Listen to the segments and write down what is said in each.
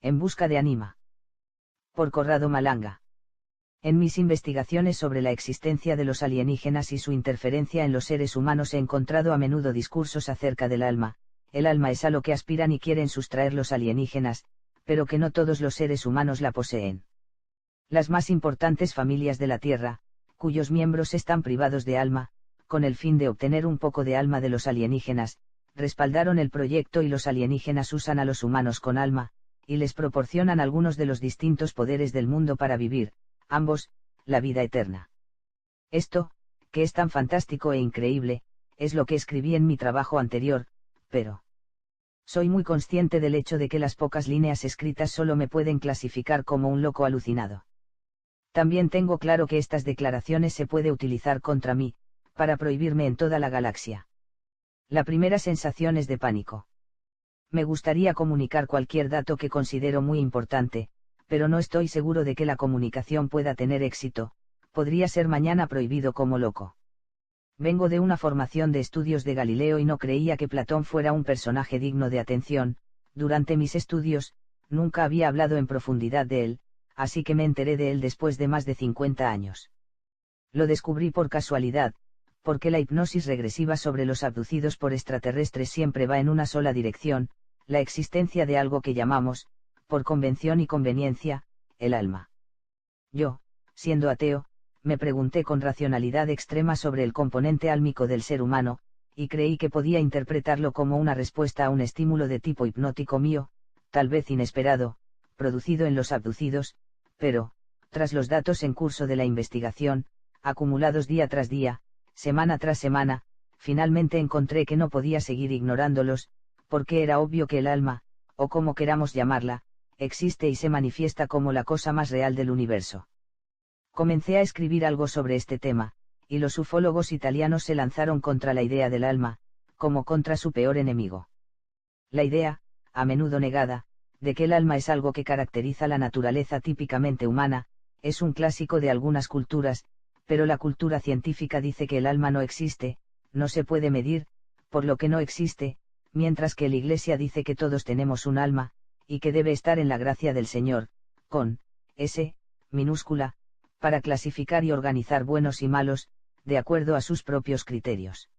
En busca de Anima. Por Corrado Malanga. En mis investigaciones sobre la existencia de los alienígenas y su interferencia en los seres humanos he encontrado a menudo discursos acerca del alma. El alma es a lo que aspiran y quieren sustraer los alienígenas, pero que no todos los seres humanos la poseen. Las más importantes familias de la Tierra, cuyos miembros están privados de alma, con el fin de obtener un poco de alma de los alienígenas, respaldaron el proyecto y los alienígenas usan a los humanos con alma, y les proporcionan algunos de los distintos poderes del mundo para vivir, ambos, la vida eterna. Esto, que es tan fantástico e increíble, es lo que escribí en mi trabajo anterior, pero soy muy consciente del hecho de que las pocas líneas escritas solo me pueden clasificar como un loco alucinado. También tengo claro que estas declaraciones se puede utilizar contra mí, para prohibirme en toda la galaxia. La primera sensación es de pánico. Me gustaría comunicar cualquier dato que considero muy importante, pero no estoy seguro de que la comunicación pueda tener éxito, podría ser mañana prohibido como loco. Vengo de una formación de estudios de Galileo y no creía que Platón fuera un personaje digno de atención. Durante mis estudios, nunca había hablado en profundidad de él, así que me enteré de él después de más de 50 años. Lo descubrí por casualidad, porque la hipnosis regresiva sobre los abducidos por extraterrestres siempre va en una sola dirección, la existencia de algo que llamamos, por convención y conveniencia, el alma. Yo, siendo ateo, me pregunté con racionalidad extrema sobre el componente álmico del ser humano, y creí que podía interpretarlo como una respuesta a un estímulo de tipo hipnótico mío, tal vez inesperado, producido en los abducidos, pero, tras los datos en curso de la investigación, acumulados día tras día, semana tras semana, finalmente encontré que no podía seguir ignorándolos, porque era obvio que el alma, o como queramos llamarla, existe y se manifiesta como la cosa más real del universo. Comencé a escribir algo sobre este tema, y los ufólogos italianos se lanzaron contra la idea del alma, como contra su peor enemigo. La idea, a menudo negada, de que el alma es algo que caracteriza la naturaleza típicamente humana, es un clásico de algunas culturas, pero la cultura científica dice que el alma no existe, no se puede medir, por lo que no existe, mientras que la Iglesia dice que todos tenemos un alma, y que debe estar en la gracia del Señor, con S, minúscula, para clasificar y organizar buenos y malos, de acuerdo a sus propios criterios.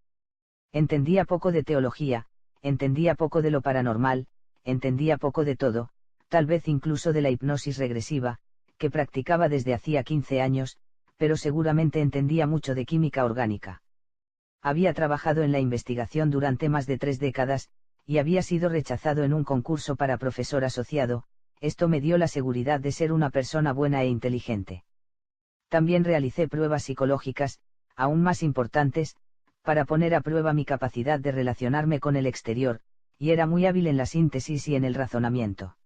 Entendía poco de teología, entendía poco de lo paranormal, entendía poco de todo, tal vez incluso de la hipnosis regresiva, que practicaba desde hacía 15 años, pero seguramente entendía mucho de química orgánica. Había trabajado en la investigación durante más de 3 décadas, y había sido rechazado en un concurso para profesor asociado. Esto me dio la seguridad de ser una persona buena e inteligente. También realicé pruebas psicológicas, aún más importantes, para poner a prueba mi capacidad de relacionarme con el exterior, y era muy hábil en la síntesis y en el razonamiento.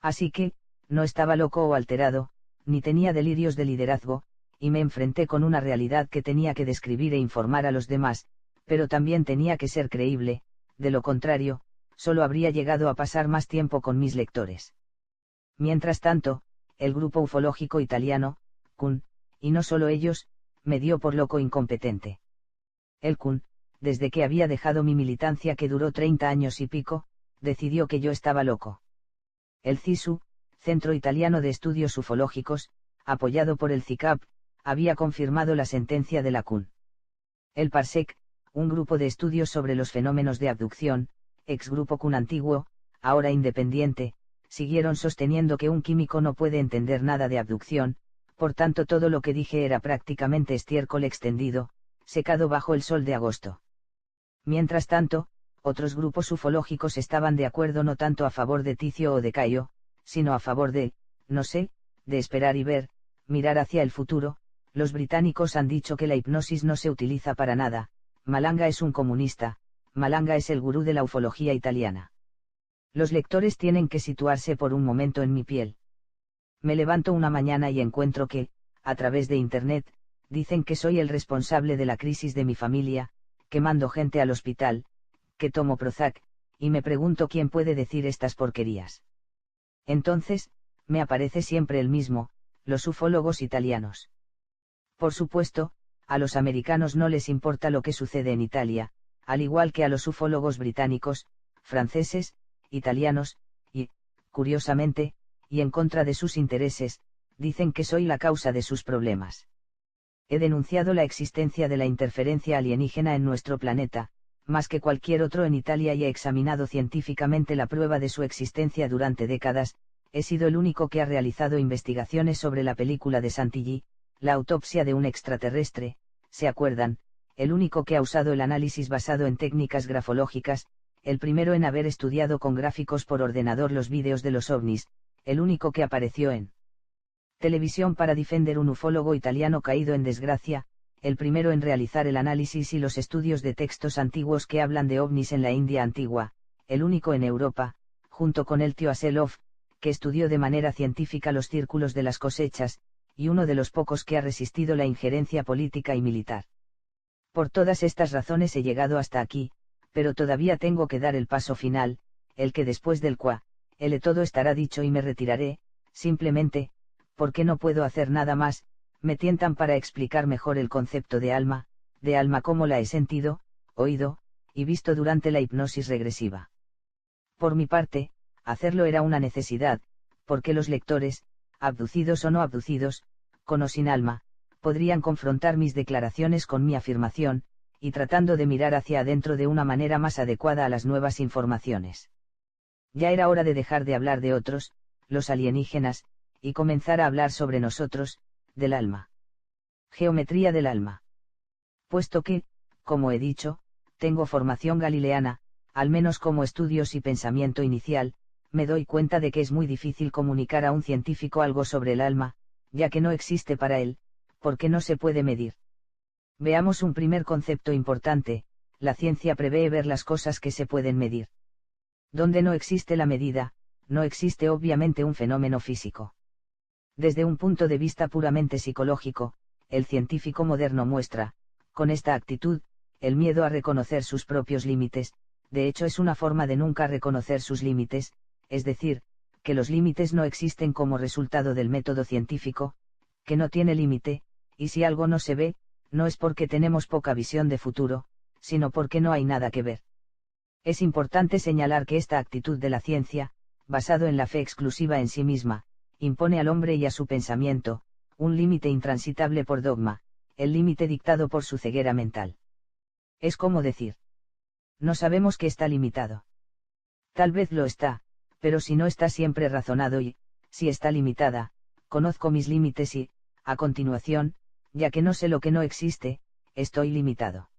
Así que, no estaba loco o alterado, ni tenía delirios de liderazgo, y me enfrenté con una realidad que tenía que describir e informar a los demás, pero también tenía que ser creíble, de lo contrario, solo habría llegado a pasar más tiempo con mis lectores. Mientras tanto, el grupo ufológico italiano, CUN, y no solo ellos, me dio por loco incompetente. El CUN, desde que había dejado mi militancia que duró 30 años y pico, decidió que yo estaba loco. El CISU, Centro Italiano de Estudios Ufológicos, apoyado por el CICAP, había confirmado la sentencia de la CUN. El PARSEC, un grupo de estudios sobre los fenómenos de abducción, ex grupo CUN antiguo, ahora independiente, siguieron sosteniendo que un químico no puede entender nada de abducción, por tanto todo lo que dije era prácticamente estiércol extendido, secado bajo el sol de agosto. Mientras tanto, otros grupos ufológicos estaban de acuerdo no tanto a favor de Ticio o de Caio, sino a favor de, no sé, de esperar y ver, mirar hacia el futuro. Los británicos han dicho que la hipnosis no se utiliza para nada. Malanga es un comunista, Malanga es el gurú de la ufología italiana. Los lectores tienen que situarse por un momento en mi piel. Me levanto una mañana y encuentro que, a través de Internet, dicen que soy el responsable de la crisis de mi familia, que mando gente al hospital, que tomo Prozac, y me pregunto quién puede decir estas porquerías. Entonces, me aparece siempre el mismo, los ufólogos italianos. Por supuesto, a los americanos no les importa lo que sucede en Italia, al igual que a los ufólogos británicos, franceses, italianos, y, curiosamente, y en contra de sus intereses, dicen que soy la causa de sus problemas. He denunciado la existencia de la interferencia alienígena en nuestro planeta, más que cualquier otro en Italia, y he examinado científicamente la prueba de su existencia durante décadas. He sido el único que ha realizado investigaciones sobre la película de Santilli, la autopsia de un extraterrestre, ¿se acuerdan? El único que ha usado el análisis basado en técnicas grafológicas, el primero en haber estudiado con gráficos por ordenador los vídeos de los ovnis, el único que apareció en televisión para defender un ufólogo italiano caído en desgracia, el primero en realizar el análisis y los estudios de textos antiguos que hablan de ovnis en la India antigua, el único en Europa, junto con el tío Aselov, que estudió de manera científica los círculos de las cosechas, y uno de los pocos que ha resistido la injerencia política y militar. Por todas estas razones he llegado hasta aquí, pero todavía tengo que dar el paso final, el que después del cual, todo estará dicho y me retiraré, simplemente, porque no puedo hacer nada más. Me tientan para explicar mejor el concepto de alma como la he sentido, oído, y visto durante la hipnosis regresiva. Por mi parte, hacerlo era una necesidad, porque los lectores, abducidos o no abducidos, con o sin alma, podrían confrontar mis declaraciones con mi afirmación, y tratando de mirar hacia adentro de una manera más adecuada a las nuevas informaciones. Ya era hora de dejar de hablar de otros, los alienígenas, y comenzar a hablar sobre nosotros, del alma. Geometría del alma. Puesto que, como he dicho, tengo formación galileana, al menos como estudios y pensamiento inicial, me doy cuenta de que es muy difícil comunicar a un científico algo sobre el alma, ya que no existe para él, porque no se puede medir. Veamos un primer concepto importante: la ciencia prevé ver las cosas que se pueden medir. Donde no existe la medida, no existe obviamente un fenómeno físico. Desde un punto de vista puramente psicológico, el científico moderno muestra, con esta actitud, el miedo a reconocer sus propios límites. De hecho es una forma de nunca reconocer sus límites, es decir, que los límites no existen como resultado del método científico, que no tiene límite, y si algo no se ve, no es porque tenemos poca visión de futuro, sino porque no hay nada que ver. Es importante señalar que esta actitud de la ciencia, basado en la fe exclusiva en sí misma, impone al hombre y a su pensamiento, un límite intransitable por dogma, el límite dictado por su ceguera mental. Es como decir: no sabemos que está limitado. Tal vez lo está, pero si no está siempre razonado y, si está limitada, conozco mis límites y, a continuación, ya que no sé lo que no existe, estoy limitado.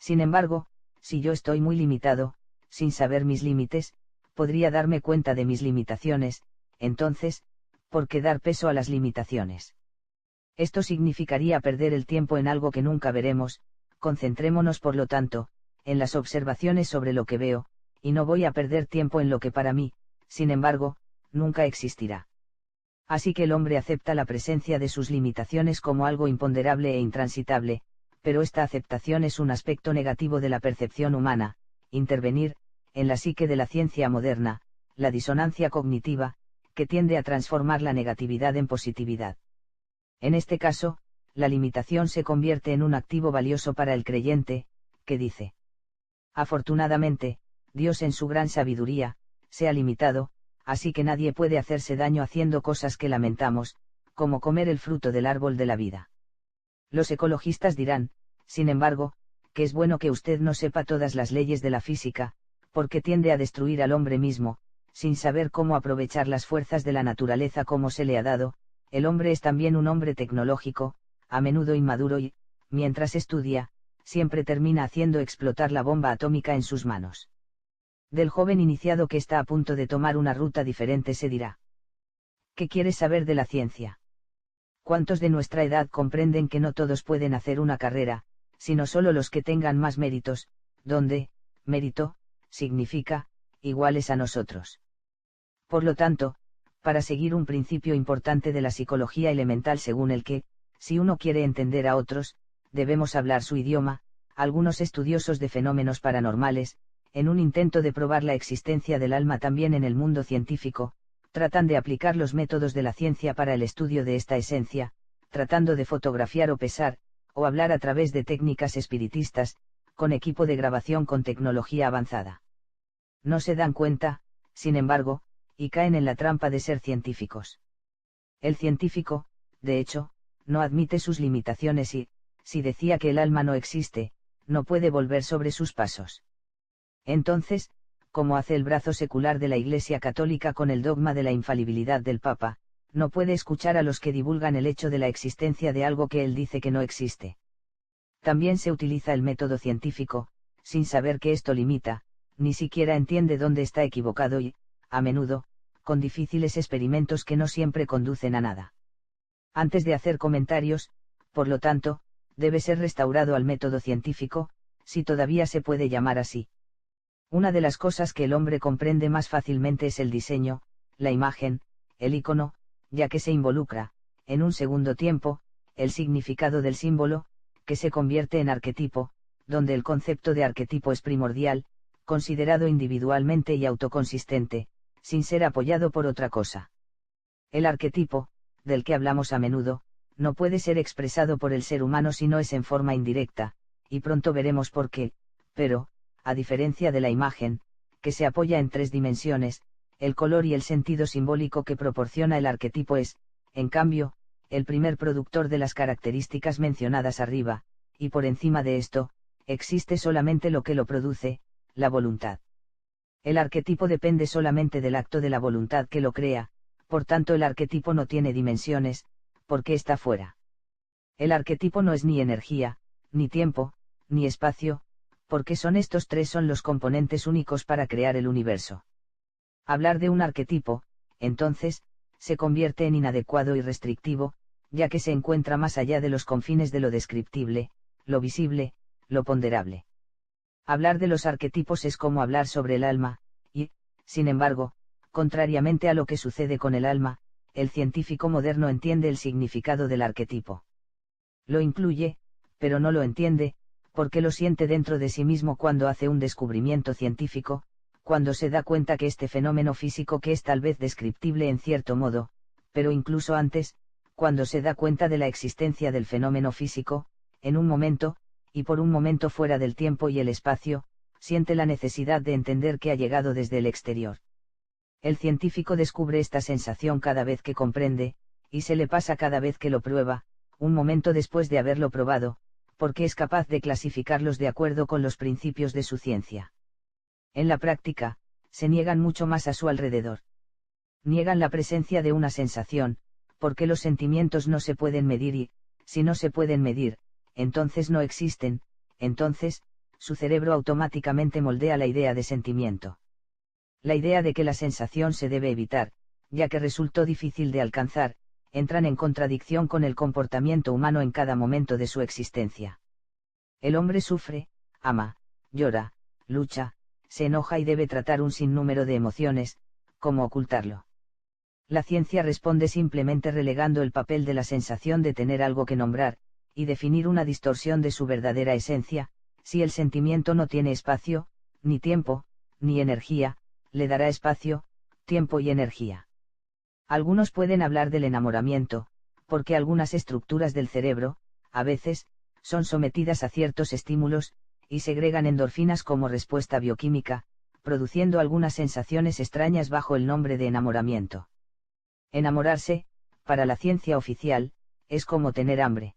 Sin embargo, si yo estoy muy limitado, sin saber mis límites, podría darme cuenta de mis limitaciones. Entonces, ¿por qué dar peso a las limitaciones? Esto significaría perder el tiempo en algo que nunca veremos. Concentrémonos por lo tanto, en las observaciones sobre lo que veo, y no voy a perder tiempo en lo que para mí, sin embargo, nunca existirá. Así que el hombre acepta la presencia de sus limitaciones como algo imponderable e intransitable, pero esta aceptación es un aspecto negativo de la percepción humana. Intervenir, en la psique de la ciencia moderna, la disonancia cognitiva, que tiende a transformar la negatividad en positividad. En este caso, la limitación se convierte en un activo valioso para el creyente, que dice: afortunadamente, Dios en su gran sabiduría, se ha limitado, así que nadie puede hacerse daño haciendo cosas que lamentamos, como comer el fruto del árbol de la vida. Los ecologistas dirán, sin embargo, que es bueno que usted no sepa todas las leyes de la física, porque tiende a destruir al hombre mismo, sin saber cómo aprovechar las fuerzas de la naturaleza como se le ha dado. El hombre es también un hombre tecnológico, a menudo inmaduro y, mientras estudia, siempre termina haciendo explotar la bomba atómica en sus manos. Del joven iniciado que está a punto de tomar una ruta diferente se dirá: ¿qué quieres saber de la ciencia? ¿Cuántos de nuestra edad comprenden que no todos pueden hacer una carrera, sino solo los que tengan más méritos, donde, mérito, significa, iguales a nosotros? Por lo tanto, para seguir un principio importante de la psicología elemental según el que, si uno quiere entender a otros, debemos hablar su idioma, algunos estudiosos de fenómenos paranormales, en un intento de probar la existencia del alma también en el mundo científico, tratan de aplicar los métodos de la ciencia para el estudio de esta esencia, tratando de fotografiar o pesar, o hablar a través de técnicas espiritistas, con equipo de grabación con tecnología avanzada. No se dan cuenta, sin embargo, y caen en la trampa de ser científicos. El científico, de hecho, no admite sus limitaciones y, si decía que el alma no existe, no puede volver sobre sus pasos. Entonces, como hace el brazo secular de la Iglesia Católica con el dogma de la infalibilidad del Papa, no puede escuchar a los que divulgan el hecho de la existencia de algo que él dice que no existe. También se utiliza el método científico, sin saber que esto limita, ni siquiera entiende dónde está equivocado y, a menudo, con difíciles experimentos que no siempre conducen a nada. Antes de hacer comentarios, por lo tanto, debe ser restaurado al método científico, si todavía se puede llamar así. Una de las cosas que el hombre comprende más fácilmente es el diseño, la imagen, el icono, ya que se involucra, en un segundo tiempo, el significado del símbolo, que se convierte en arquetipo, donde el concepto de arquetipo es primordial, considerado individualmente y autoconsistente, sin ser apoyado por otra cosa. El arquetipo, del que hablamos a menudo, no puede ser expresado por el ser humano si no es en forma indirecta, y pronto veremos por qué, pero, a diferencia de la imagen, que se apoya en 3 dimensiones, el color y el sentido simbólico que proporciona el arquetipo es, en cambio, el primer productor de las características mencionadas arriba, y por encima de esto, existe solamente lo que lo produce, la voluntad. El arquetipo depende solamente del acto de la voluntad que lo crea, por tanto el arquetipo no tiene dimensiones, porque está fuera. El arquetipo no es ni energía, ni tiempo, ni espacio, porque estos 3 son los componentes únicos para crear el universo. Hablar de un arquetipo, entonces, se convierte en inadecuado y restrictivo, ya que se encuentra más allá de los confines de lo descriptible, lo visible, lo ponderable. Hablar de los arquetipos es como hablar sobre el alma, y, sin embargo, contrariamente a lo que sucede con el alma, el científico moderno entiende el significado del arquetipo. Lo incluye, pero no lo entiende, porque lo siente dentro de sí mismo cuando hace un descubrimiento científico, cuando se da cuenta que este fenómeno físico que es tal vez descriptible en cierto modo, pero incluso antes, cuando se da cuenta de la existencia del fenómeno físico, en un momento, y por un momento fuera del tiempo y el espacio, siente la necesidad de entender que ha llegado desde el exterior. El científico descubre esta sensación cada vez que comprende, y se le pasa cada vez que lo prueba, un momento después de haberlo probado, porque es capaz de clasificarlos de acuerdo con los principios de su ciencia. En la práctica, se niegan mucho más a su alrededor. Niegan la presencia de una sensación, porque los sentimientos no se pueden medir y, si no se pueden medir, entonces no existen, entonces, su cerebro automáticamente moldea la idea de sentimiento. La idea de que la sensación se debe evitar, ya que resultó difícil de alcanzar, entran en contradicción con el comportamiento humano en cada momento de su existencia. El hombre sufre, ama, llora, lucha, se enoja y debe tratar un sinnúmero de emociones, ¿cómo ocultarlo? La ciencia responde simplemente relegando el papel de la sensación de tener algo que nombrar, y definir una distorsión de su verdadera esencia. Si el sentimiento no tiene espacio, ni tiempo, ni energía, le dará espacio, tiempo y energía. Algunos pueden hablar del enamoramiento, porque algunas estructuras del cerebro, a veces, son sometidas a ciertos estímulos, y segregan endorfinas como respuesta bioquímica, produciendo algunas sensaciones extrañas bajo el nombre de enamoramiento. Enamorarse, para la ciencia oficial, es como tener hambre.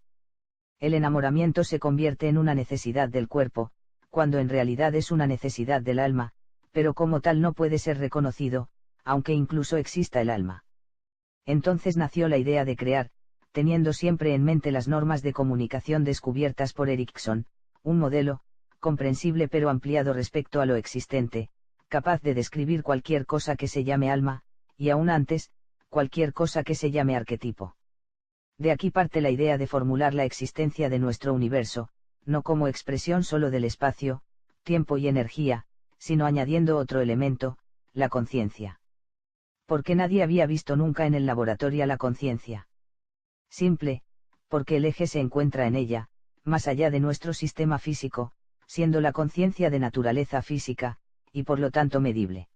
El enamoramiento se convierte en una necesidad del cuerpo, cuando en realidad es una necesidad del alma, pero como tal no puede ser reconocido, aunque incluso exista el alma. Entonces nació la idea de crear, teniendo siempre en mente las normas de comunicación descubiertas por Erikson, un modelo, comprensible pero ampliado respecto a lo existente, capaz de describir cualquier cosa que se llame alma, y aún antes, cualquier cosa que se llame arquetipo. De aquí parte la idea de formular la existencia de nuestro universo, no como expresión solo del espacio, tiempo y energía, sino añadiendo otro elemento, la conciencia. Porque nadie había visto nunca en el laboratorio la conciencia. Simple, porque el eje se encuentra en ella, más allá de nuestro sistema físico, siendo la conciencia de naturaleza física, y por lo tanto medible.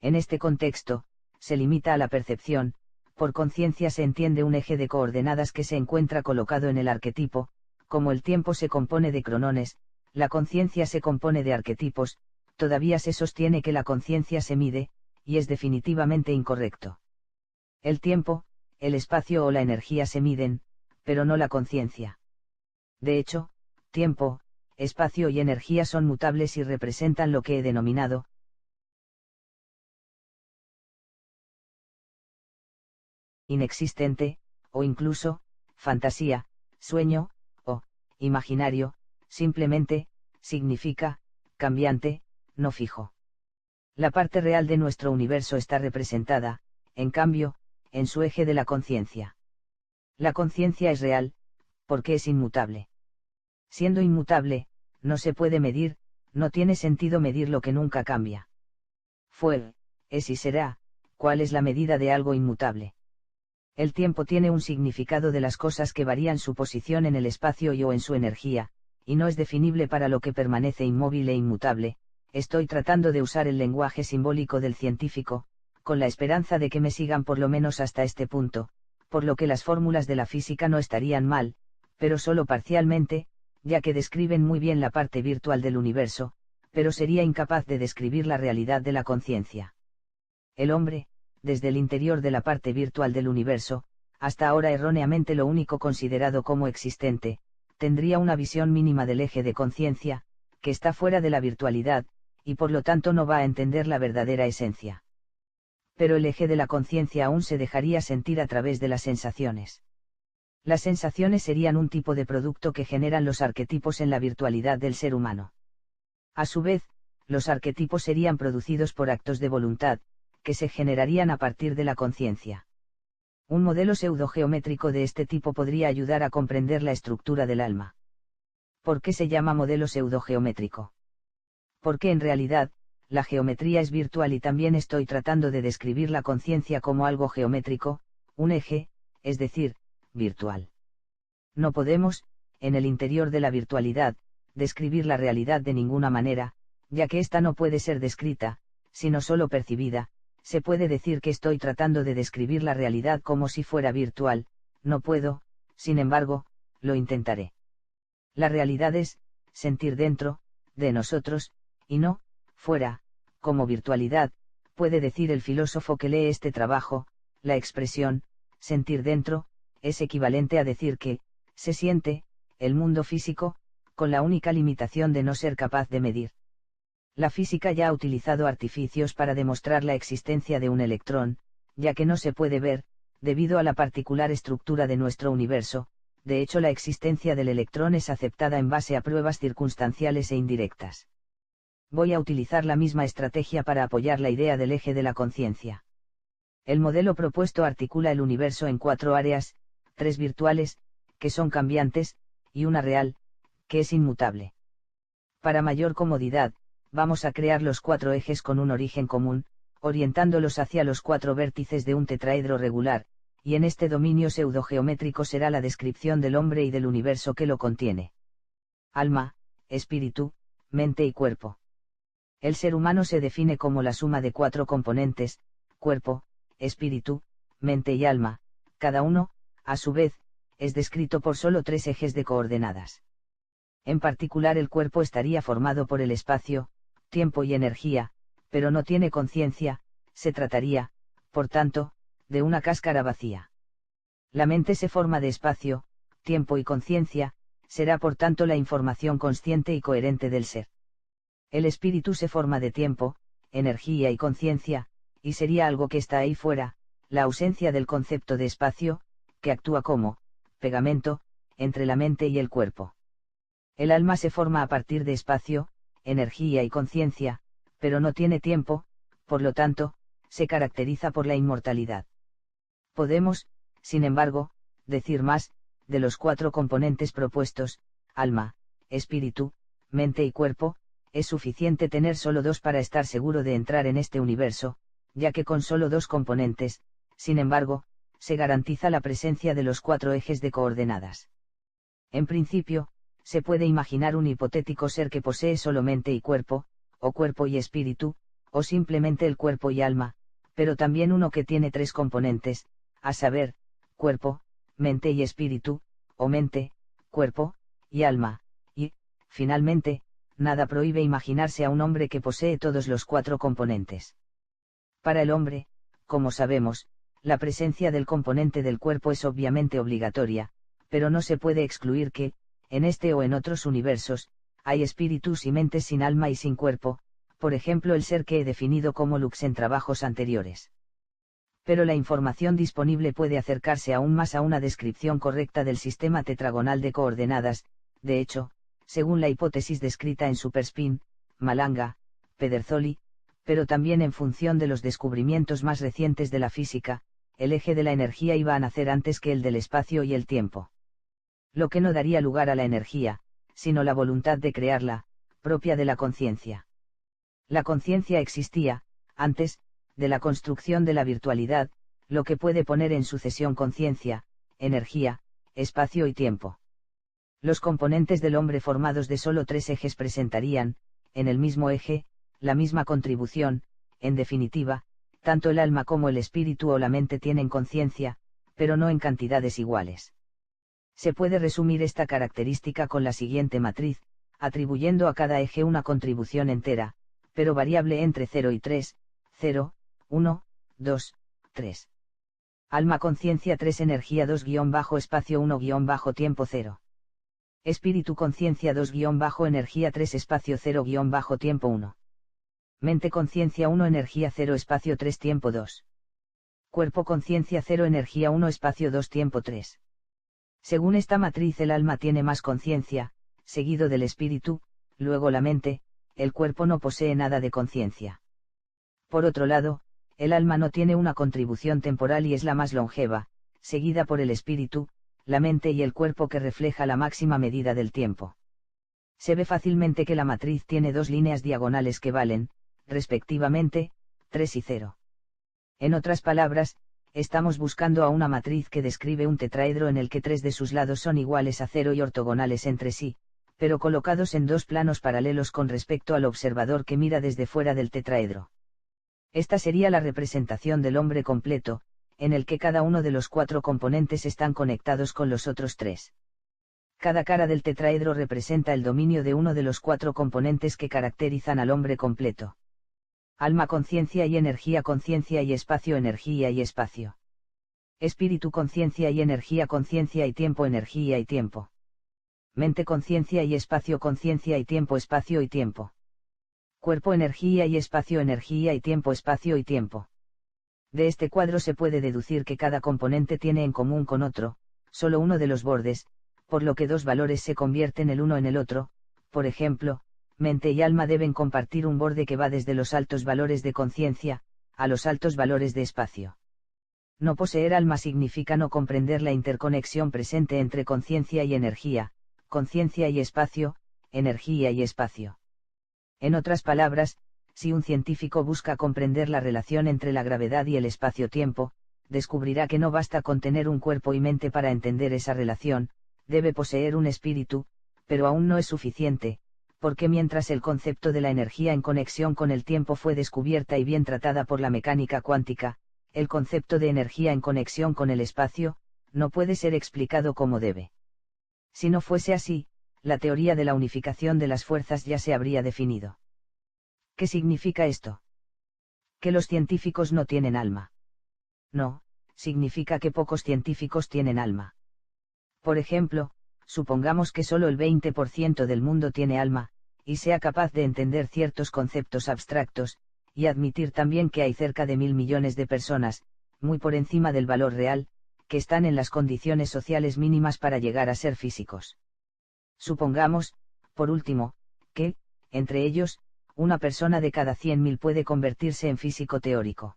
En este contexto, se limita a la percepción. Por conciencia se entiende un eje de coordenadas que se encuentra colocado en el arquetipo, como el tiempo se compone de cronones, la conciencia se compone de arquetipos, todavía se sostiene que la conciencia se mide, y es definitivamente incorrecto. El tiempo, el espacio o la energía se miden, pero no la conciencia. De hecho, tiempo, espacio y energía son mutables y representan lo que he denominado inexistente, o incluso, fantasía, sueño, o imaginario, simplemente, significa, cambiante, no fijo. La parte real de nuestro universo está representada, en cambio, en su eje de la conciencia. La conciencia es real, porque es inmutable. Siendo inmutable, no se puede medir, no tiene sentido medir lo que nunca cambia. Fue, es y será, ¿cuál es la medida de algo inmutable? El tiempo tiene un significado de las cosas que varían su posición en el espacio y o en su energía, y no es definible para lo que permanece inmóvil e inmutable. Estoy tratando de usar el lenguaje simbólico del científico, con la esperanza de que me sigan por lo menos hasta este punto, por lo que las fórmulas de la física no estarían mal, pero solo parcialmente, ya que describen muy bien la parte virtual del universo, pero sería incapaz de describir la realidad de la conciencia. El hombre, desde el interior de la parte virtual del universo, hasta ahora erróneamente lo único considerado como existente, tendría una visión mínima del eje de conciencia, que está fuera de la virtualidad, y por lo tanto no va a entender la verdadera esencia. Pero el eje de la conciencia aún se dejaría sentir a través de las sensaciones. Las sensaciones serían un tipo de producto que generan los arquetipos en la virtualidad del ser humano. A su vez, los arquetipos serían producidos por actos de voluntad, que se generarían a partir de la conciencia. Un modelo pseudogeométrico de este tipo podría ayudar a comprender la estructura del alma. ¿Por qué se llama modelo pseudogeométrico? Porque en realidad, la geometría es virtual y también estoy tratando de describir la conciencia como algo geométrico, un eje, es decir, virtual. No podemos, en el interior de la virtualidad, describir la realidad de ninguna manera, ya que ésta no puede ser descrita, sino solo percibida. Se puede decir que estoy tratando de describir la realidad como si fuera virtual, no puedo, sin embargo, lo intentaré. La realidad es, sentir dentro, de nosotros, y no, fuera, como virtualidad, puede decir el filósofo que lee este trabajo. La expresión, sentir dentro, es equivalente a decir que, se siente, el mundo físico, con la única limitación de no ser capaz de medir. La física ya ha utilizado artificios para demostrar la existencia de un electrón, ya que no se puede ver, debido a la particular estructura de nuestro universo. De hecho, la existencia del electrón es aceptada en base a pruebas circunstanciales e indirectas. Voy a utilizar la misma estrategia para apoyar la idea del eje de la conciencia. El modelo propuesto articula el universo en 4 áreas, 3 virtuales, que son cambiantes, y una real, que es inmutable. Para mayor comodidad, vamos a crear los 4 ejes con un origen común, orientándolos hacia los 4 vértices de un tetraedro regular, y en este dominio pseudogeométrico será la descripción del hombre y del universo que lo contiene. Alma, espíritu, mente y cuerpo. El ser humano se define como la suma de 4 componentes, cuerpo, espíritu, mente y alma. Cada uno, a su vez, es descrito por solo 3 ejes de coordenadas. En particular, el cuerpo estaría formado por el espacio, tiempo y energía, pero no tiene conciencia. Se trataría, por tanto, de una cáscara vacía. La mente se forma de espacio, tiempo y conciencia, será por tanto la información consciente y coherente del ser. El espíritu se forma de tiempo, energía y conciencia, y sería algo que está ahí fuera, la ausencia del concepto de espacio, que actúa como pegamento entre la mente y el cuerpo. El alma se forma a partir de espacio, energía y conciencia, pero no tiene tiempo, por lo tanto, se caracteriza por la inmortalidad. Podemos, sin embargo, decir más, de los 4 componentes propuestos, alma, espíritu, mente y cuerpo. Es suficiente tener solo 2 para estar seguro de entrar en este universo, ya que con solo 2 componentes, sin embargo, se garantiza la presencia de los 4 ejes de coordenadas. En principio, se puede imaginar un hipotético ser que posee solo mente y cuerpo, o cuerpo y espíritu, o simplemente el cuerpo y alma, pero también uno que tiene 3 componentes, a saber, cuerpo, mente y espíritu, o mente, cuerpo, y alma, y, finalmente, nada prohíbe imaginarse a un hombre que posee todos los 4 componentes. Para el hombre, como sabemos, la presencia del componente del cuerpo es obviamente obligatoria, pero no se puede excluir que, en este o en otros universos, hay espíritus y mentes sin alma y sin cuerpo, por ejemplo el ser que he definido como Lux en trabajos anteriores. Pero la información disponible puede acercarse aún más a una descripción correcta del sistema tetragonal de coordenadas. De hecho, según la hipótesis descrita en Superspin, Malanga, Pederzoli, pero también en función de los descubrimientos más recientes de la física, el eje de la energía iba a nacer antes que el del espacio y el tiempo. Lo que no daría lugar a la energía, sino la voluntad de crearla, propia de la conciencia. La conciencia existía, antes, de la construcción de la virtualidad, lo que puede poner en sucesión conciencia, energía, espacio y tiempo. Los componentes del hombre formados de solo tres ejes presentarían, en el mismo eje, la misma contribución. En definitiva, tanto el alma como el espíritu o la mente tienen conciencia, pero no en cantidades iguales. Se puede resumir esta característica con la siguiente matriz, atribuyendo a cada eje una contribución entera, pero variable entre 0 y 3, 0, 1, 2, 3. Alma conciencia 3 energía 2-espacio 1-tiempo 0. Espíritu conciencia 2-energía 3 espacio 0-tiempo 1. Mente conciencia 1 energía 0 espacio 3 tiempo 2. Cuerpo conciencia 0 energía 1 espacio 2 tiempo 3. Según esta matriz el alma tiene más conciencia, seguido del espíritu, luego la mente. El cuerpo no posee nada de conciencia. Por otro lado, el alma no tiene una contribución temporal y es la más longeva, seguida por el espíritu, la mente y el cuerpo que refleja la máxima medida del tiempo. Se ve fácilmente que la matriz tiene dos líneas diagonales que valen, respectivamente, 3 y 0. En otras palabras, estamos buscando a una matriz que describe un tetraedro en el que tres de sus lados son iguales a 0 y ortogonales entre sí, pero colocados en dos planos paralelos con respecto al observador que mira desde fuera del tetraedro. Esta sería la representación del hombre completo, en el que cada uno de los cuatro componentes están conectados con los otros tres. Cada cara del tetraedro representa el dominio de uno de los cuatro componentes que caracterizan al hombre completo. Alma conciencia y energía conciencia y espacio energía y espacio. Espíritu conciencia y energía conciencia y tiempo energía y tiempo. Mente conciencia y espacio conciencia y tiempo espacio y tiempo. Cuerpo energía y tiempo espacio y tiempo. De este cuadro se puede deducir que cada componente tiene en común con otro, solo uno de los bordes, por lo que dos valores se convierten el uno en el otro. Por ejemplo, mente y alma deben compartir un borde que va desde los altos valores de conciencia, a los altos valores de espacio. No poseer alma significa no comprender la interconexión presente entre conciencia y energía, conciencia y espacio, energía y espacio. En otras palabras, si un científico busca comprender la relación entre la gravedad y el espacio-tiempo, descubrirá que no basta con tener un cuerpo y mente para entender esa relación, debe poseer un espíritu, pero aún no es suficiente, porque mientras el concepto de la energía en conexión con el tiempo fue descubierta y bien tratada por la mecánica cuántica, el concepto de energía en conexión con el espacio, no puede ser explicado como debe. Si no fuese así, la teoría de la unificación de las fuerzas ya se habría definido. ¿Qué significa esto? Que los científicos no tienen alma. No, significa que pocos científicos tienen alma. Por ejemplo, supongamos que solo el 20% del mundo tiene alma, y sea capaz de entender ciertos conceptos abstractos, y admitir también que hay cerca de 1.000 millones de personas, muy por encima del valor real, que están en las condiciones sociales mínimas para llegar a ser físicos. Supongamos, por último, que, entre ellos, una persona de cada 100.000 puede convertirse en físico teórico.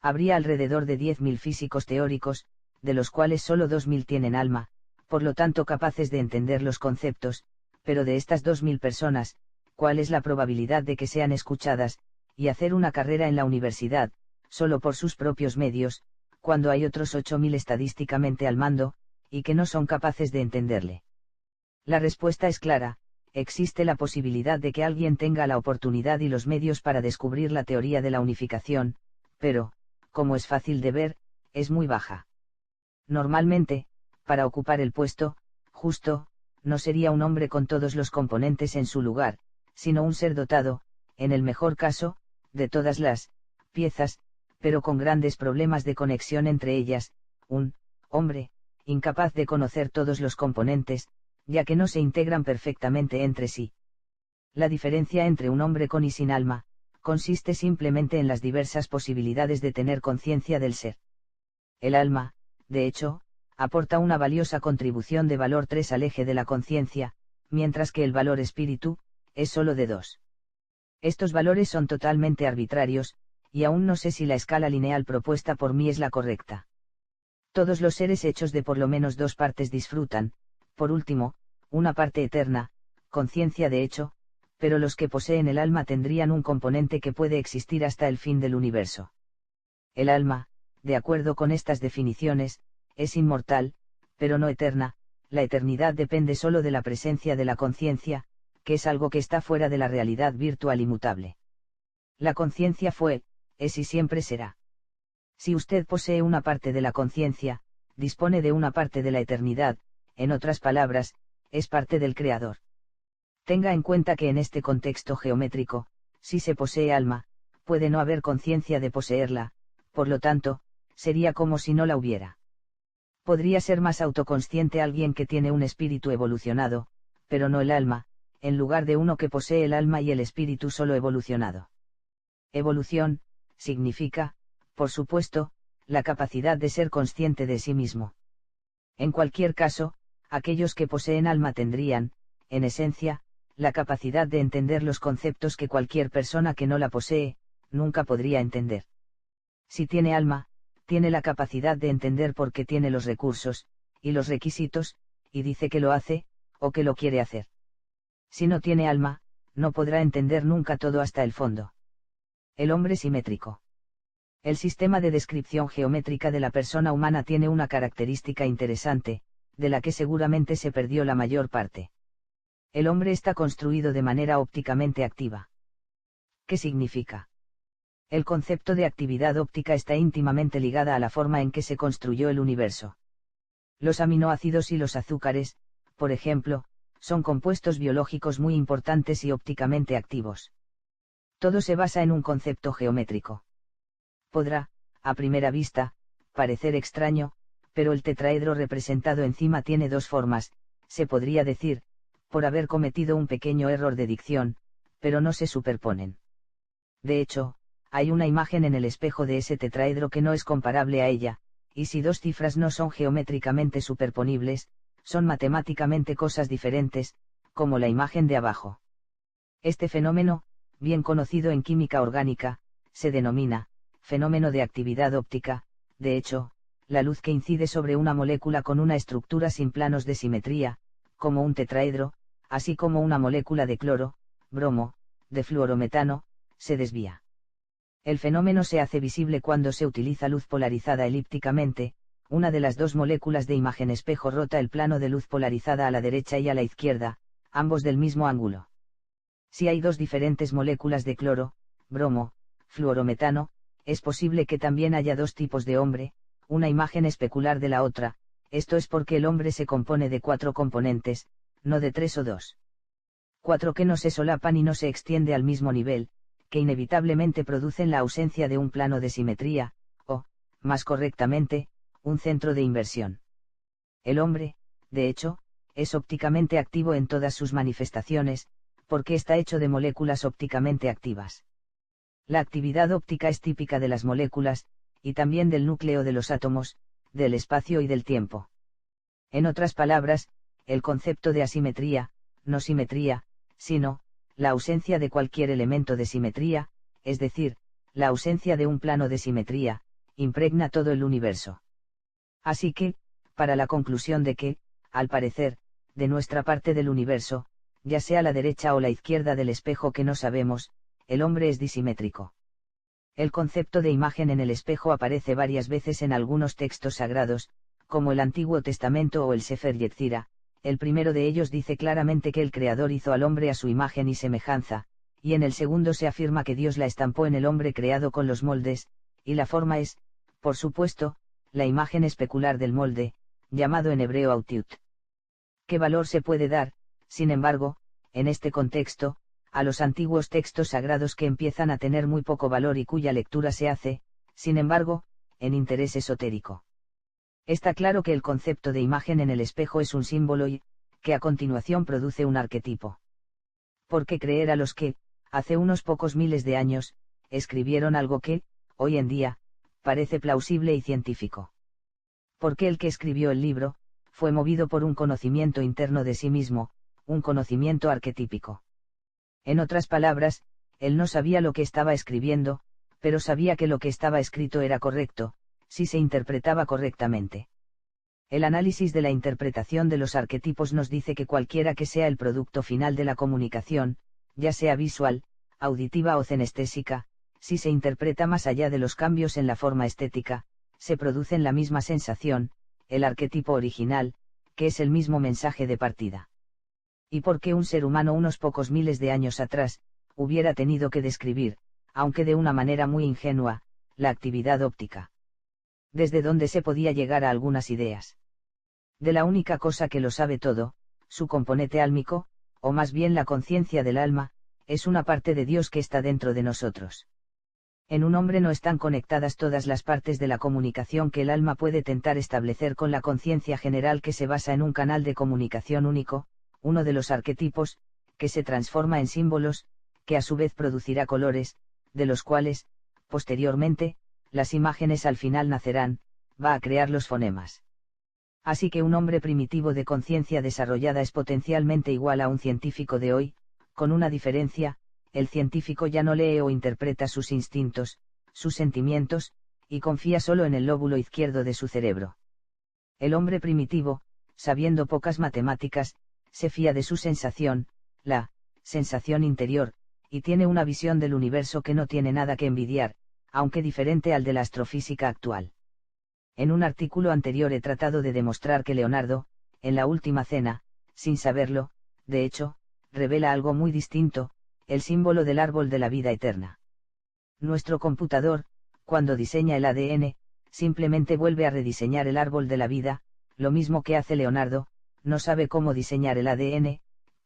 Habría alrededor de 10.000 físicos teóricos, de los cuales solo 2.000 tienen alma, por lo tanto capaces de entender los conceptos, pero de estas 2.000 personas, ¿cuál es la probabilidad de que sean escuchadas, y hacer una carrera en la universidad, solo por sus propios medios, cuando hay otros 8.000 estadísticamente al mando, y que no son capaces de entenderle? La respuesta es clara: existe la posibilidad de que alguien tenga la oportunidad y los medios para descubrir la teoría de la unificación, pero, como es fácil de ver, es muy baja. Normalmente, para ocupar el puesto, justo, no sería un hombre con todos los componentes en su lugar, sino un ser dotado, en el mejor caso, de todas las piezas, pero con grandes problemas de conexión entre ellas, un hombre, incapaz de conocer todos los componentes, ya que no se integran perfectamente entre sí. La diferencia entre un hombre con y sin alma, consiste simplemente en las diversas posibilidades de tener conciencia del ser. El alma, de hecho, aporta una valiosa contribución de valor 3 al eje de la conciencia, mientras que el valor espíritu, es solo de 2. Estos valores son totalmente arbitrarios, y aún no sé si la escala lineal propuesta por mí es la correcta. Todos los seres hechos de por lo menos 2 partes disfrutan, por último, una parte eterna, conciencia de hecho, pero los que poseen el alma tendrían un componente que puede existir hasta el fin del universo. El alma, de acuerdo con estas definiciones, es inmortal, pero no eterna. La eternidad depende solo de la presencia de la conciencia, que es algo que está fuera de la realidad virtual y mutable. La conciencia fue, es y siempre será. Si usted posee una parte de la conciencia, dispone de una parte de la eternidad, en otras palabras, es parte del Creador. Tenga en cuenta que en este contexto geométrico, si se posee alma, puede no haber conciencia de poseerla, por lo tanto, sería como si no la hubiera. Podría ser más autoconsciente alguien que tiene un espíritu evolucionado, pero no el alma, en lugar de uno que posee el alma y el espíritu solo evolucionado. Evolución, significa, por supuesto, la capacidad de ser consciente de sí mismo. En cualquier caso, aquellos que poseen alma tendrían, en esencia, la capacidad de entender los conceptos que cualquier persona que no la posee, nunca podría entender. Si tiene alma, tiene la capacidad de entender porque tiene los recursos, y los requisitos, y dice que lo hace, o que lo quiere hacer. Si no tiene alma, no podrá entender nunca todo hasta el fondo. El hombre simétrico. El sistema de descripción geométrica de la persona humana tiene una característica interesante, de la que seguramente se perdió la mayor parte. El hombre está construido de manera ópticamente activa. ¿Qué significa? El concepto de actividad óptica está íntimamente ligada a la forma en que se construyó el universo. Los aminoácidos y los azúcares, por ejemplo, son compuestos biológicos muy importantes y ópticamente activos. Todo se basa en un concepto geométrico. Podrá, a primera vista, parecer extraño, pero el tetraedro representado encima tiene 2 formas, se podría decir, por haber cometido un pequeño error de dicción, pero no se superponen. De hecho, hay una imagen en el espejo de ese tetraedro que no es comparable a ella, y si 2 cifras no son geométricamente superponibles, son matemáticamente cosas diferentes, como la imagen de abajo. Este fenómeno, bien conocido en química orgánica, se denomina fenómeno de actividad óptica. De hecho, la luz que incide sobre una molécula con una estructura sin planos de simetría, como un tetraedro, así como una molécula de cloro, bromo, de fluorometano, se desvía. El fenómeno se hace visible cuando se utiliza luz polarizada elípticamente. Una de las 2 moléculas de imagen espejo rota el plano de luz polarizada a la derecha y a la izquierda, ambos del mismo ángulo. Si hay 2 diferentes moléculas de cloro, bromo, fluorometano, es posible que también haya 2 tipos de hombre, una imagen especular de la otra. Esto es porque el hombre se compone de 4 componentes, no de 3 o 2. 4 que no se solapan y no se extiende al mismo nivel, que inevitablemente producen la ausencia de un plano de simetría, o, más correctamente, un centro de inversión. El hombre, de hecho, es ópticamente activo en todas sus manifestaciones, porque está hecho de moléculas ópticamente activas. La actividad óptica es típica de las moléculas, y también del núcleo de los átomos, del espacio y del tiempo. En otras palabras, el concepto de asimetría, no simetría, sino, la ausencia de cualquier elemento de simetría, es decir, la ausencia de un plano de simetría, impregna todo el universo. Así que, para la conclusión de que, al parecer, de nuestra parte del universo, ya sea la derecha o la izquierda del espejo que no sabemos, el hombre es disimétrico. El concepto de imagen en el espejo aparece varias veces en algunos textos sagrados, como el Antiguo Testamento o el Sefer Yetzirah. El primero de ellos dice claramente que el Creador hizo al hombre a su imagen y semejanza, y en el segundo se afirma que Dios la estampó en el hombre creado con los moldes, y la forma es, por supuesto, la imagen especular del molde, llamado en hebreo autiut. ¿Qué valor se puede dar, sin embargo, en este contexto, a los antiguos textos sagrados que empiezan a tener muy poco valor y cuya lectura se hace, sin embargo, en interés esotérico. Está claro que el concepto de imagen en el espejo es un símbolo y, que a continuación produce un arquetipo. ¿Por qué creer a los que, hace unos pocos miles de años, escribieron algo que, hoy en día, parece plausible y científico? Porque el que escribió el libro, fue movido por un conocimiento interno de sí mismo, un conocimiento arquetípico. En otras palabras, él no sabía lo que estaba escribiendo, pero sabía que lo que estaba escrito era correcto, si se interpretaba correctamente. El análisis de la interpretación de los arquetipos nos dice que cualquiera que sea el producto final de la comunicación, ya sea visual, auditiva o cinestésica, si se interpreta más allá de los cambios en la forma estética, se produce la misma sensación, el arquetipo original, que es el mismo mensaje de partida. ¿Y por qué un ser humano unos pocos miles de años atrás, hubiera tenido que describir, aunque de una manera muy ingenua, la actividad óptica? Desde donde se podía llegar a algunas ideas. De la única cosa que lo sabe todo, su componente álmico, o más bien la conciencia del alma, es una parte de Dios que está dentro de nosotros. En un hombre no están conectadas todas las partes de la comunicación que el alma puede tentar establecer con la conciencia general que se basa en un canal de comunicación único, uno de los arquetipos, que se transforma en símbolos, que a su vez producirá colores, de los cuales, posteriormente, las imágenes al final nacerán, va a crear los fonemas. Así que un hombre primitivo de conciencia desarrollada es potencialmente igual a un científico de hoy, con una diferencia: el científico ya no lee o interpreta sus instintos, sus sentimientos, y confía solo en el lóbulo izquierdo de su cerebro. El hombre primitivo, sabiendo pocas matemáticas, se fía de su sensación, la sensación interior, y tiene una visión del universo que no tiene nada que envidiar, aunque diferente al de la astrofísica actual. En un artículo anterior he tratado de demostrar que Leonardo, en la Última Cena, sin saberlo, de hecho, revela algo muy distinto, el símbolo del árbol de la vida eterna. Nuestro computador, cuando diseña el ADN, simplemente vuelve a rediseñar el árbol de la vida, lo mismo que hace Leonardo, no sabe cómo diseñar el ADN,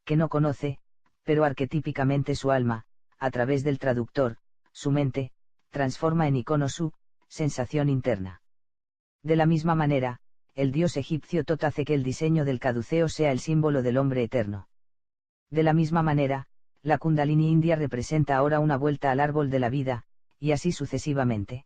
que no conoce, pero arquetípicamente su alma, a través del traductor, su mente, transforma en icono su sensación interna. De la misma manera, el dios egipcio Tot hace que el diseño del caduceo sea el símbolo del hombre eterno. De la misma manera, la Kundalini india representa ahora una vuelta al árbol de la vida, y así sucesivamente.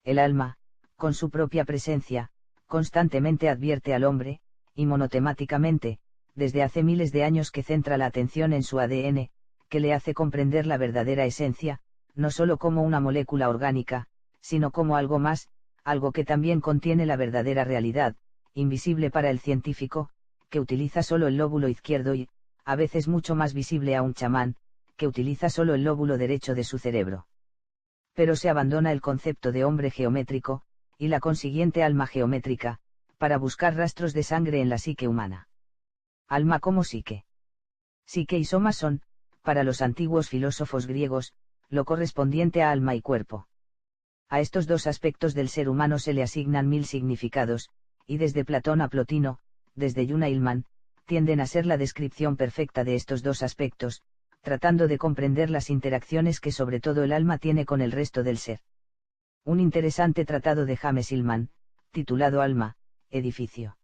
El alma, con su propia presencia, constantemente advierte al hombre, y monotemáticamente, desde hace miles de años que centra la atención en su ADN, que le hace comprender la verdadera esencia, no solo como una molécula orgánica, sino como algo más, algo que también contiene la verdadera realidad, invisible para el científico, que utiliza solo el lóbulo izquierdo y, a veces mucho más visible a un chamán, que utiliza solo el lóbulo derecho de su cerebro. Pero se abandona el concepto de hombre geométrico, y la consiguiente alma geométrica, para buscar rastros de sangre en la psique humana. Alma como psique. Psique y soma son, para los antiguos filósofos griegos, lo correspondiente a alma y cuerpo. A estos dos aspectos del ser humano se le asignan 1000 significados, y desde Platón a Plotino, desde Yuna Hillman, tienden a ser la descripción perfecta de estos dos aspectos, tratando de comprender las interacciones que sobre todo el alma tiene con el resto del ser. Un interesante tratado de James Hillman, titulado Alma, Edificio.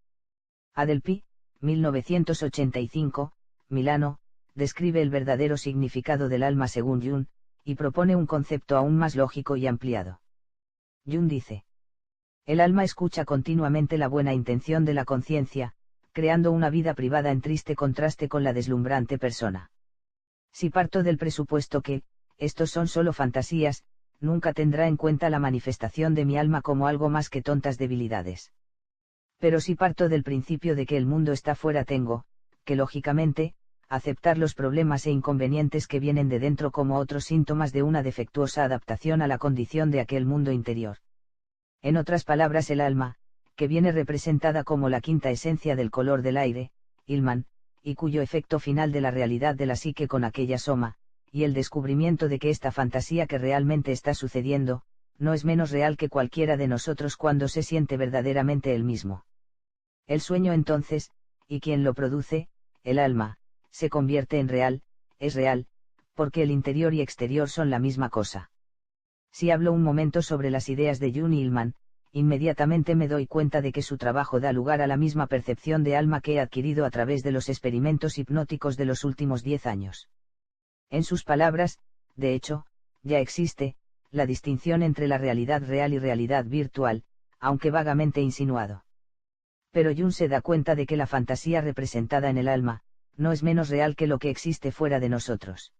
Adelphi, 1985, Milano, describe el verdadero significado del alma según Jung, y propone un concepto aún más lógico y ampliado. Jung dice: el alma escucha continuamente la buena intención de la conciencia, creando una vida privada en triste contraste con la deslumbrante persona. Si parto del presupuesto que, estos son solo fantasías, nunca tendrá en cuenta la manifestación de mi alma como algo más que tontas debilidades. Pero si parto del principio de que el mundo está fuera, tengo, que lógicamente, aceptar los problemas e inconvenientes que vienen de dentro como otros síntomas de una defectuosa adaptación a la condición de aquel mundo interior. En otras palabras, el alma, que viene representada como la quinta esencia del color del aire, Hillman, y cuyo efecto final de la realidad de la psique con aquella soma, y el descubrimiento de que esta fantasía que realmente está sucediendo, no es menos real que cualquiera de nosotros cuando se siente verdaderamente el mismo. El sueño entonces, y quien lo produce, el alma, se convierte en real, es real, Porque el interior y exterior son la misma cosa. Si hablo un momento sobre las ideas de Jung y Hillman, inmediatamente me doy cuenta de que su trabajo da lugar a la misma percepción de alma que he adquirido a través de los experimentos hipnóticos de los últimos 10 años. En sus palabras, de hecho, ya existe, la distinción entre la realidad real y realidad virtual, aunque vagamente insinuado. Pero Jung se da cuenta de que la fantasía representada en el alma, no es menos real que lo que existe fuera de nosotros.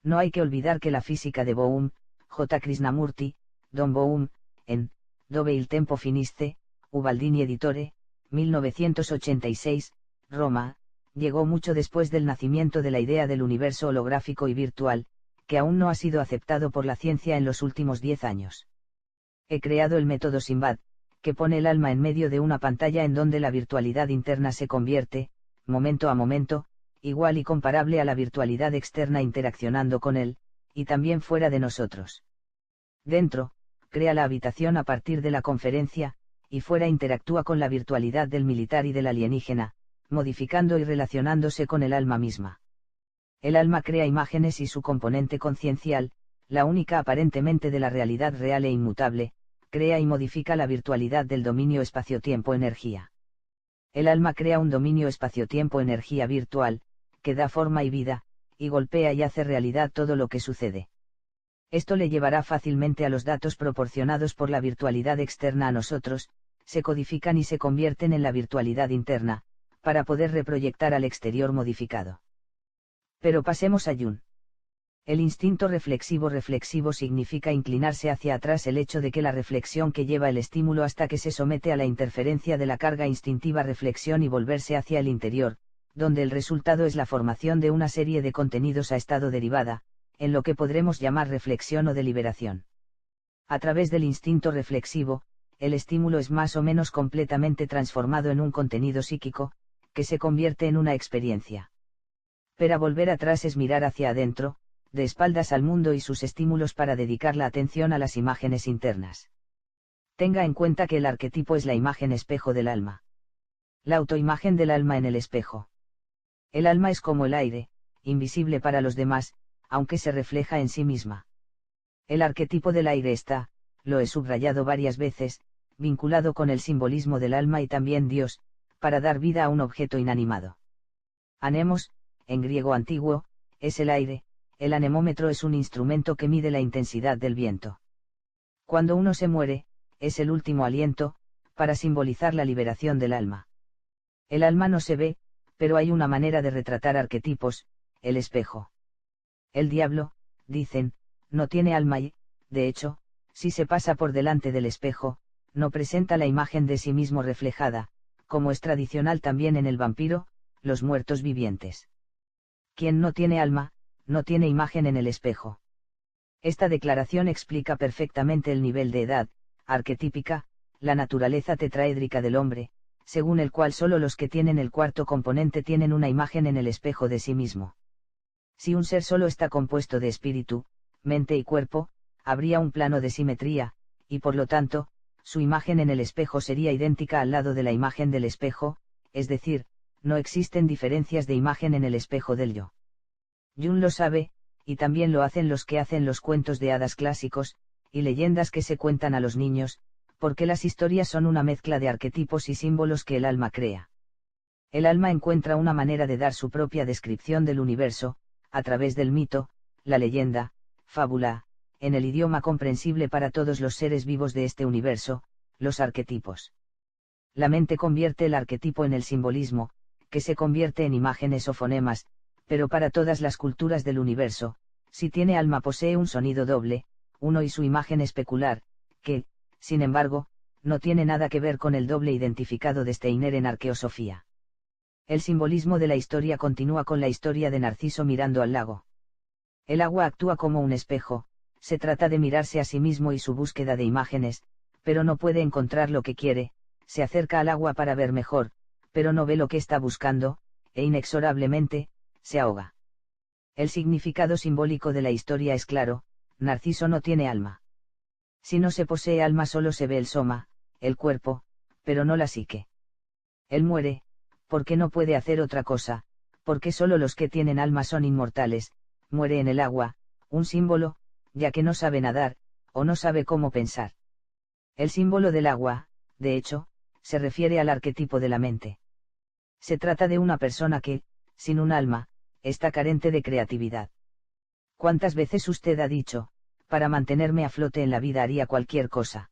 No hay que olvidar que la física de Bohm, J. Krishnamurti, Don Bohm, en Dove il tempo finisse, Ubaldini Editore, 1986, Roma, llegó mucho después del nacimiento de la idea del universo holográfico y virtual, que aún no ha sido aceptado por la ciencia en los últimos 10 años. He creado el método Simbad, que pone el alma en medio de una pantalla en donde la virtualidad interna se convierte, momento a momento, igual y comparable a la virtualidad externa interaccionando con él, y también fuera de nosotros. Dentro, crea la habitación a partir de la conferencia, y fuera interactúa con la virtualidad del militar y del alienígena, modificando y relacionándose con el alma misma. El alma crea imágenes y su componente conciencial, la única aparentemente de la realidad real e inmutable, crea y modifica la virtualidad del dominio espacio-tiempo-energía. El alma crea un dominio espacio-tiempo-energía virtual, que da forma y vida, y golpea y hace realidad todo lo que sucede. Esto le llevará fácilmente a los datos proporcionados por la virtualidad externa a nosotros, se codifican y se convierten en la virtualidad interna, para poder reproyectar al exterior modificado. Pero pasemos a Jung. El instinto reflexivo significa inclinarse hacia atrás, el hecho de que la reflexión que lleva el estímulo hasta que se somete a la interferencia de la carga instintiva reflexión y volverse hacia el interior, donde el resultado es la formación de una serie de contenidos a estado derivada, en lo que podremos llamar reflexión o deliberación. A través del instinto reflexivo, el estímulo es más o menos completamente transformado en un contenido psíquico, que se convierte en una experiencia. Pero volver atrás es mirar hacia adentro, de espaldas al mundo y sus estímulos para dedicar la atención a las imágenes internas. Tenga en cuenta que el arquetipo es la imagen espejo del alma. La autoimagen del alma en el espejo. El alma es como el aire, invisible para los demás, aunque se refleja en sí misma. El arquetipo del aire está, lo he subrayado varias veces, vinculado con el simbolismo del alma y también Dios, para dar vida a un objeto inanimado. Anemos, en griego antiguo, es el aire, el anemómetro es un instrumento que mide la intensidad del viento. Cuando uno se muere, es el último aliento, para simbolizar la liberación del alma. El alma no se ve, pero hay una manera de retratar arquetipos, el espejo. El diablo, dicen, no tiene alma y, de hecho, si se pasa por delante del espejo, no presenta la imagen de sí mismo reflejada, como es tradicional también en el vampiro, los muertos vivientes. Quien no tiene alma, no tiene imagen en el espejo. Esta declaración explica perfectamente el nivel de edad, arquetípica, la naturaleza tetraédrica del hombre, según el cual solo los que tienen el cuarto componente tienen una imagen en el espejo de sí mismo. Si un ser solo está compuesto de espíritu, mente y cuerpo, habría un plano de simetría, y por lo tanto, su imagen en el espejo sería idéntica al lado de la imagen del espejo, es decir, no existen diferencias de imagen en el espejo del yo. Jung lo sabe, y también lo hacen los que hacen los cuentos de hadas clásicos, y leyendas que se cuentan a los niños, porque las historias son una mezcla de arquetipos y símbolos que el alma crea. El alma encuentra una manera de dar su propia descripción del universo, a través del mito, la leyenda, fábula, en el idioma comprensible para todos los seres vivos de este universo, los arquetipos. La mente convierte el arquetipo en el simbolismo, que se convierte en imágenes o fonemas, pero para todas las culturas del universo, si tiene alma posee un sonido doble, uno y su imagen especular, que, sin embargo, no tiene nada que ver con el doble identificado de Steiner en Arqueosofía. El simbolismo de la historia continúa con la historia de Narciso mirando al lago. El agua actúa como un espejo, se trata de mirarse a sí mismo y su búsqueda de imágenes, pero no puede encontrar lo que quiere, se acerca al agua para ver mejor, pero no ve lo que está buscando, e inexorablemente, se ahoga. El significado simbólico de la historia es claro, Narciso no tiene alma. Si no se posee alma solo se ve el soma, el cuerpo, pero no la psique. Él muere, porque no puede hacer otra cosa, porque solo los que tienen alma son inmortales, muere en el agua, un símbolo, ya que no sabe nadar, o no sabe cómo pensar. El símbolo del agua, de hecho, se refiere al arquetipo de la mente. Se trata de una persona que, sin un alma, está carente de creatividad. ¿Cuántas veces usted ha dicho, para mantenerme a flote en la vida haría cualquier cosa?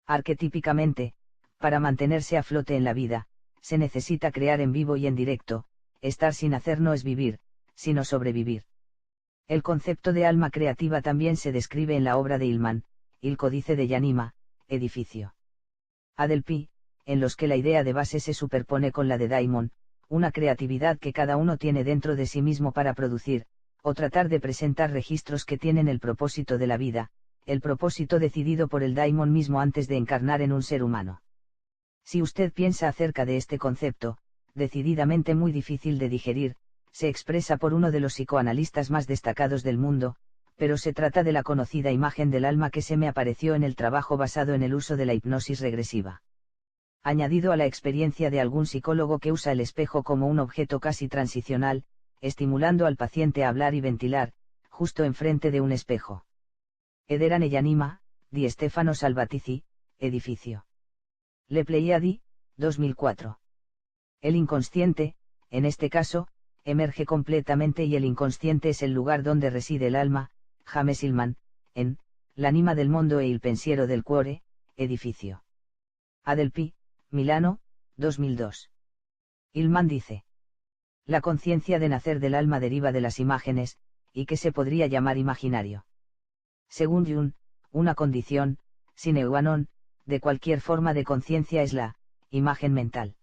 Arquetípicamente, para mantenerse a flote en la vida, se necesita crear en vivo y en directo, estar sin hacer no es vivir, sino sobrevivir. El concepto de alma creativa también se describe en la obra de Hillman, El Códice de Yanima, Edificio. Adelphi, en los que la idea de base se superpone con la de Daimon, una creatividad que cada uno tiene dentro de sí mismo para producir, o tratar de presentar registros que tienen el propósito de la vida, el propósito decidido por el Daimon mismo antes de encarnar en un ser humano. Si usted piensa acerca de este concepto, decididamente muy difícil de digerir, se expresa por uno de los psicoanalistas más destacados del mundo, pero se trata de la conocida imagen del alma que se me apareció en el trabajo basado en el uso de la hipnosis regresiva. Añadido a la experiencia de algún psicólogo que usa el espejo como un objeto casi transicional, estimulando al paciente a hablar y ventilar, justo enfrente de un espejo. Edera Yanima, di Stefano Salvatizzi, Edificio. Le Pleiadi, 2004. El inconsciente, en este caso, emerge completamente y el inconsciente es el lugar donde reside el alma, James Hillman, en L'anima del mondo e il pensiero del cuore, Edificio. Adelphi, Milano, 2002. Hillman dice: la conciencia de nacer del alma deriva de las imágenes, y que se podría llamar imaginario. Según Jung, una condición, sine qua non, de cualquier forma de conciencia es la imagen mental.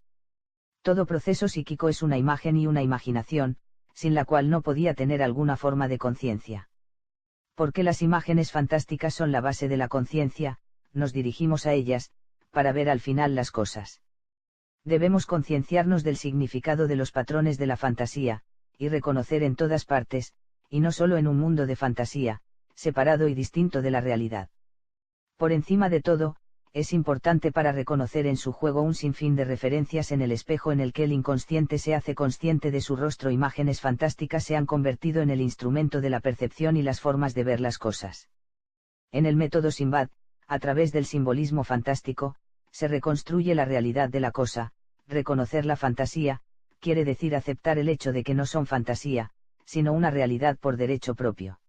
Todo proceso psíquico es una imagen y una imaginación, sin la cual no podía tener alguna forma de conciencia. Porque las imágenes fantásticas son la base de la conciencia, nos dirigimos a ellas, para ver al final las cosas. Debemos concienciarnos del significado de los patrones de la fantasía, y reconocer en todas partes, y no solo en un mundo de fantasía, separado y distinto de la realidad. Por encima de todo, es importante para reconocer en su juego un sinfín de referencias en el espejo en el que el inconsciente se hace consciente de su rostro. Imágenes fantásticas se han convertido en el instrumento de la percepción y las formas de ver las cosas. En el método Simbad, a través del simbolismo fantástico, se reconstruye la realidad de la cosa. Reconocer la fantasía, quiere decir aceptar el hecho de que no son fantasía, sino una realidad por derecho propio.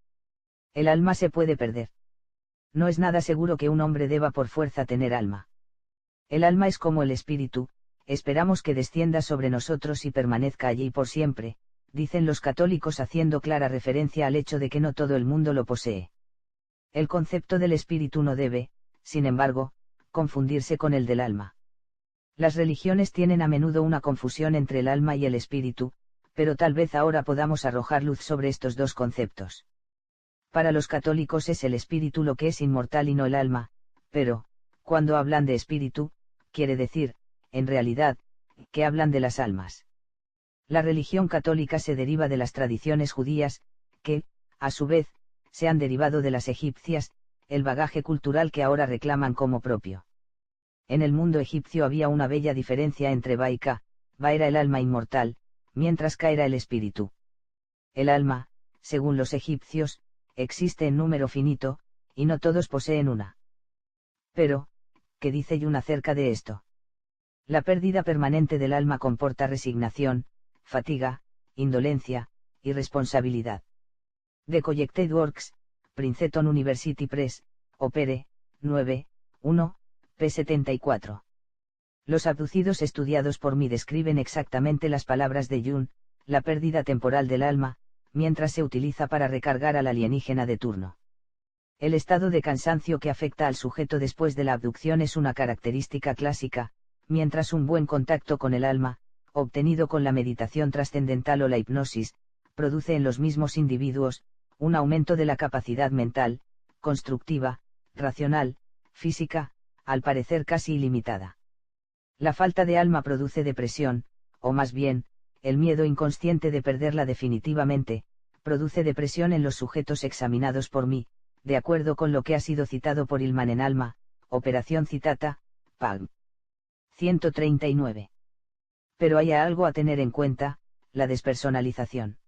El alma se puede perder. No es nada seguro que un hombre deba por fuerza tener alma. El alma es como el espíritu, esperamos que descienda sobre nosotros y permanezca allí por siempre, dicen los católicos haciendo clara referencia al hecho de que no todo el mundo lo posee. El concepto del espíritu no debe, sin embargo, confundirse con el del alma. Las religiones tienen a menudo una confusión entre el alma y el espíritu, pero tal vez ahora podamos arrojar luz sobre estos dos conceptos. Para los católicos es el espíritu lo que es inmortal y no el alma, pero, cuando hablan de espíritu, quiere decir, en realidad, que hablan de las almas. La religión católica se deriva de las tradiciones judías, que, a su vez, se han derivado de las egipcias, el bagaje cultural que ahora reclaman como propio. En el mundo egipcio había una bella diferencia entre Ba y Ka. Ba era el alma inmortal, mientras Ka era el espíritu. El alma, según los egipcios, existe en número finito, y no todos poseen una. Pero, ¿qué dice Jung acerca de esto? La pérdida permanente del alma comporta resignación, fatiga, indolencia, irresponsabilidad. The Collected Works, Princeton University Press, Opere, 9, 1, p. 74. Los abducidos estudiados por mí describen exactamente las palabras de Jung, la pérdida temporal del alma, mientras se utiliza para recargar al alienígena de turno. El estado de cansancio que afecta al sujeto después de la abducción es una característica clásica, mientras un buen contacto con el alma, obtenido con la meditación trascendental o la hipnosis, produce en los mismos individuos, un aumento de la capacidad mental, constructiva, racional, física, al parecer casi ilimitada. La falta de alma produce depresión, o más bien, el miedo inconsciente de perderla definitivamente, produce depresión en los sujetos examinados por mí, de acuerdo con lo que ha sido citado por Hillman en Alma, Operación Citata, Palm. 139. Pero hay algo a tener en cuenta, la despersonalización.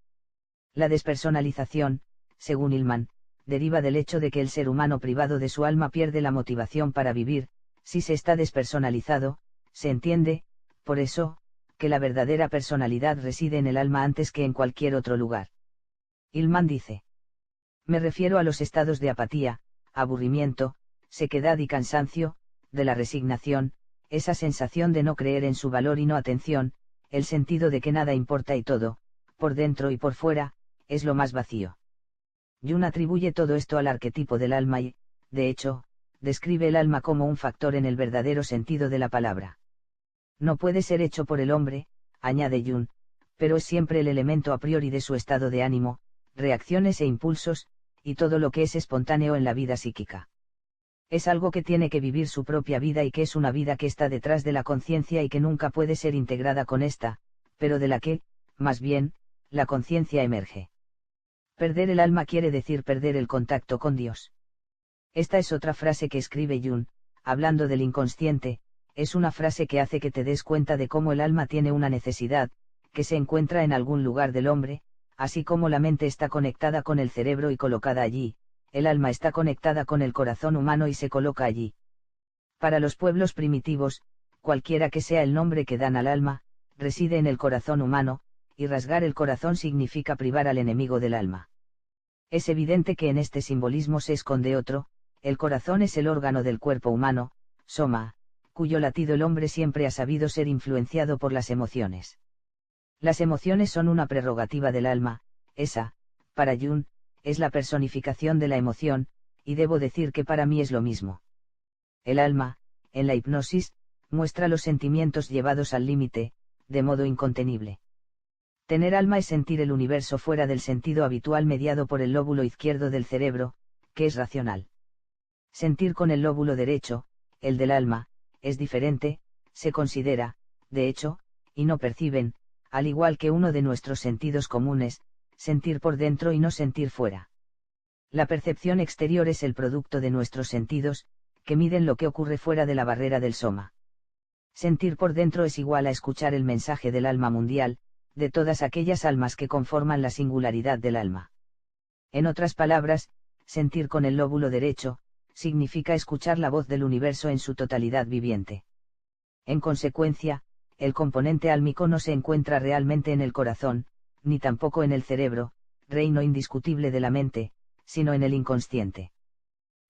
La despersonalización, según Hillman, deriva del hecho de que el ser humano privado de su alma pierde la motivación para vivir. Si se está despersonalizado, se entiende, por eso, que la verdadera personalidad reside en el alma antes que en cualquier otro lugar. Hillman dice: me refiero a los estados de apatía, aburrimiento, sequedad y cansancio, de la resignación, esa sensación de no creer en su valor y no atención, el sentido de que nada importa y todo, por dentro y por fuera, es lo más vacío. Jung atribuye todo esto al arquetipo del alma y, de hecho, describe el alma como un factor en el verdadero sentido de la palabra. No puede ser hecho por el hombre, añade Jung, pero es siempre el elemento a priori de su estado de ánimo, reacciones e impulsos, y todo lo que es espontáneo en la vida psíquica. Es algo que tiene que vivir su propia vida y que es una vida que está detrás de la conciencia y que nunca puede ser integrada con esta, pero de la que, más bien, la conciencia emerge. Perder el alma quiere decir perder el contacto con Dios. Esta es otra frase que escribe Jung, hablando del inconsciente, es una frase que hace que te des cuenta de cómo el alma tiene una necesidad, que se encuentra en algún lugar del hombre, así como la mente está conectada con el cerebro y colocada allí, el alma está conectada con el corazón humano y se coloca allí. Para los pueblos primitivos, cualquiera que sea el nombre que dan al alma, reside en el corazón humano, y rasgar el corazón significa privar al enemigo del alma. Es evidente que en este simbolismo se esconde otro: el corazón es el órgano del cuerpo humano, soma, cuyo latido el hombre siempre ha sabido ser influenciado por las emociones. Las emociones son una prerrogativa del alma, esa, para Jung, es la personificación de la emoción, y debo decir que para mí es lo mismo. El alma, en la hipnosis, muestra los sentimientos llevados al límite, de modo incontenible. Tener alma es sentir el universo fuera del sentido habitual mediado por el lóbulo izquierdo del cerebro, que es racional. Sentir con el lóbulo derecho, el del alma, es diferente, se considera, de hecho, y no perciben, al igual que uno de nuestros sentidos comunes, sentir por dentro y no sentir fuera. La percepción exterior es el producto de nuestros sentidos, que miden lo que ocurre fuera de la barrera del soma. Sentir por dentro es igual a escuchar el mensaje del alma mundial, de todas aquellas almas que conforman la singularidad del alma. En otras palabras, sentir con el lóbulo derecho, significa escuchar la voz del universo en su totalidad viviente. En consecuencia, el componente álmico no se encuentra realmente en el corazón, ni tampoco en el cerebro, reino indiscutible de la mente, sino en el inconsciente.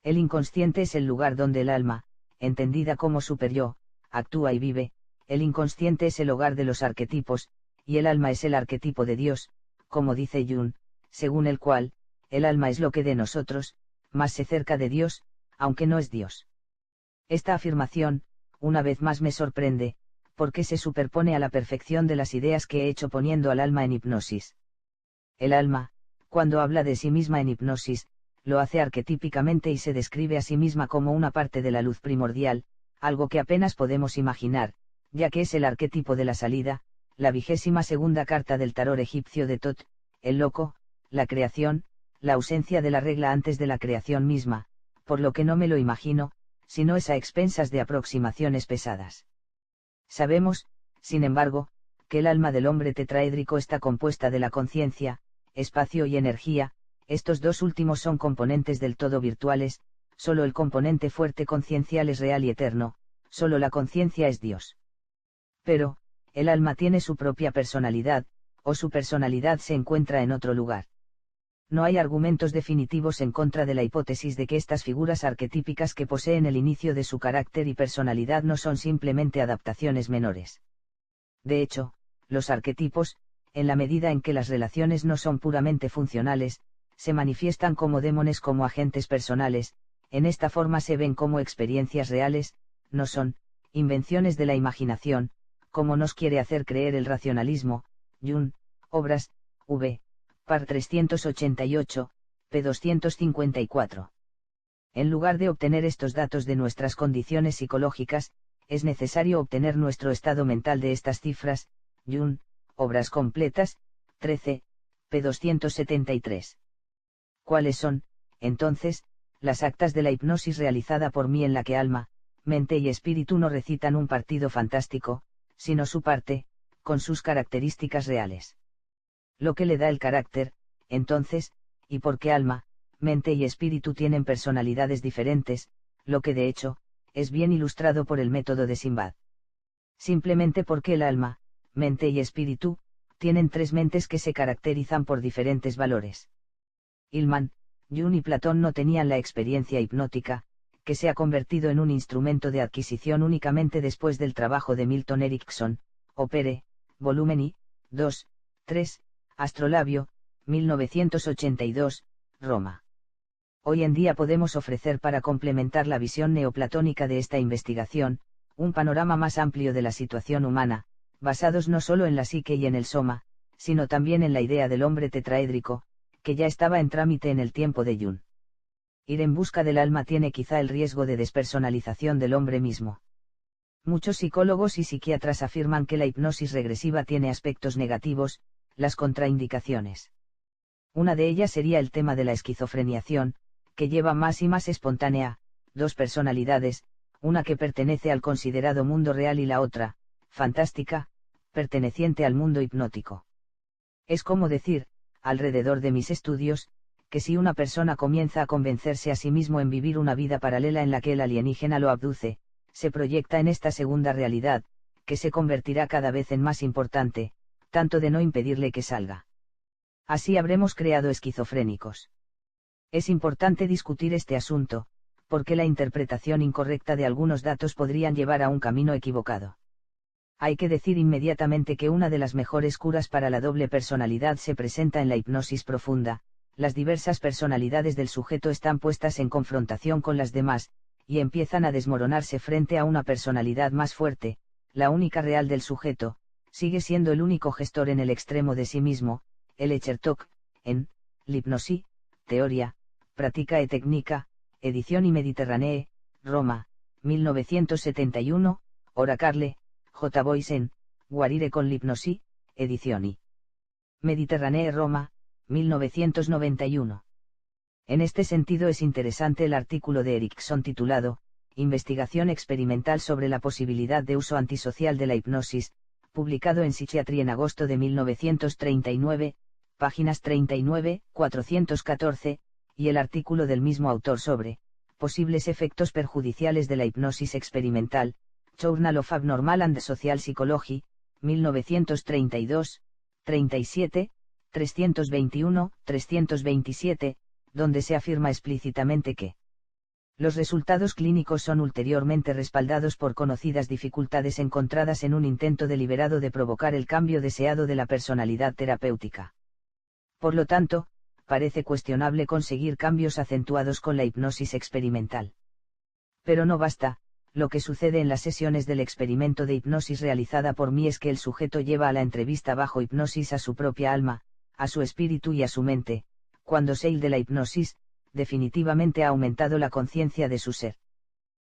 El inconsciente es el lugar donde el alma, entendida como superyo, actúa y vive. El inconsciente es el hogar de los arquetipos, y el alma es el arquetipo de Dios, como dice Jung, según el cual, el alma es lo que de nosotros, más se cerca de Dios, aunque no es Dios. Esta afirmación, una vez más me sorprende, porque se superpone a la perfección de las ideas que he hecho poniendo al alma en hipnosis. El alma, cuando habla de sí misma en hipnosis, lo hace arquetípicamente y se describe a sí misma como una parte de la luz primordial, algo que apenas podemos imaginar, ya que es el arquetipo de la salida, la 22ª carta del tarot egipcio de Tot, el loco, la creación, la ausencia de la regla antes de la creación misma, por lo que no me lo imagino, sino es a expensas de aproximaciones pesadas. Sabemos, sin embargo, que el alma del hombre tetraédrico está compuesta de la conciencia, espacio y energía. Estos dos últimos son componentes del todo virtuales, solo el componente fuerte conciencial es real y eterno, solo la conciencia es Dios. Pero, el alma tiene su propia personalidad, o su personalidad se encuentra en otro lugar. No hay argumentos definitivos en contra de la hipótesis de que estas figuras arquetípicas que poseen el inicio de su carácter y personalidad no son simplemente adaptaciones menores. De hecho, los arquetipos, en la medida en que las relaciones no son puramente funcionales, se manifiestan como demones, como agentes personales. En esta forma se ven como experiencias reales, no son invenciones de la imaginación, como nos quiere hacer creer el racionalismo. Jung, Obras, v. par 388, p. 254. En lugar de obtener estos datos de nuestras condiciones psicológicas, es necesario obtener nuestro estado mental de estas cifras. Jung, Obras completas, 13, p. 273. ¿Cuáles son, entonces, las actas de la hipnosis realizada por mí en la que alma, mente y espíritu no recitan un partido fantástico, sino su parte, con sus características reales? Lo que le da el carácter, entonces, y porque alma, mente y espíritu tienen personalidades diferentes, lo que de hecho, es bien ilustrado por el método de Simbad. Simplemente porque el alma, mente y espíritu, tienen tres mentes que se caracterizan por diferentes valores. Hillman, Jung y Platón no tenían la experiencia hipnótica, que se ha convertido en un instrumento de adquisición únicamente después del trabajo de Milton Erickson, Opere, volumen I, 2, 3, Astrolabio, 1982, Roma. Hoy en día podemos ofrecer para complementar la visión neoplatónica de esta investigación, un panorama más amplio de la situación humana, basados no solo en la psique y en el soma, sino también en la idea del hombre tetraédrico, que ya estaba en trámite en el tiempo de Jung. Ir en busca del alma tiene quizá el riesgo de despersonalización del hombre mismo. Muchos psicólogos y psiquiatras afirman que la hipnosis regresiva tiene aspectos negativos, las contraindicaciones. Una de ellas sería el tema de la esquizofreniación, que lleva más y más espontánea, dos personalidades, una que pertenece al considerado mundo real y la otra, fantástica, perteneciente al mundo hipnótico. Es como decir, alrededor de mis estudios, que si una persona comienza a convencerse a sí mismo en vivir una vida paralela en la que el alienígena lo abduce, se proyecta en esta segunda realidad, que se convertirá cada vez en más importante, tanto de no impedirle que salga. Así habremos creado esquizofrénicos. Es importante discutir este asunto, porque la interpretación incorrecta de algunos datos podrían llevar a un camino equivocado. Hay que decir inmediatamente que una de las mejores curas para la doble personalidad se presenta en la hipnosis profunda. Las diversas personalidades del sujeto están puestas en confrontación con las demás, y empiezan a desmoronarse frente a una personalidad más fuerte, la única real del sujeto, sigue siendo el único gestor en el extremo de sí mismo, el Echertok, en L'Hypnosie, Teoria, Pratica e Tecnica, edición y Mediterranee, Roma, 1971, Oracarle, J. Boysen, Guarire con l'Hypnosie, edición y Mediterranee, Roma, 1991. En este sentido es interesante el artículo de Erickson titulado, Investigación experimental sobre la posibilidad de uso antisocial de la hipnosis, publicado en Psychiatry en agosto de 1939, páginas 39, 414, y el artículo del mismo autor sobre, posibles efectos perjudiciales de la hipnosis experimental, Journal of Abnormal and Social Psychology, 1932, 37, 321, 327, donde se afirma explícitamente que los resultados clínicos son ulteriormente respaldados por conocidas dificultades encontradas en un intento deliberado de provocar el cambio deseado de la personalidad terapéutica. Por lo tanto, parece cuestionable conseguir cambios acentuados con la hipnosis experimental. Pero no basta. Lo que sucede en las sesiones del experimento de hipnosis realizada por mí es que el sujeto lleva a la entrevista bajo hipnosis a su propia alma, a su espíritu y a su mente. Cuando sale de la hipnosis, definitivamente ha aumentado la conciencia de su ser.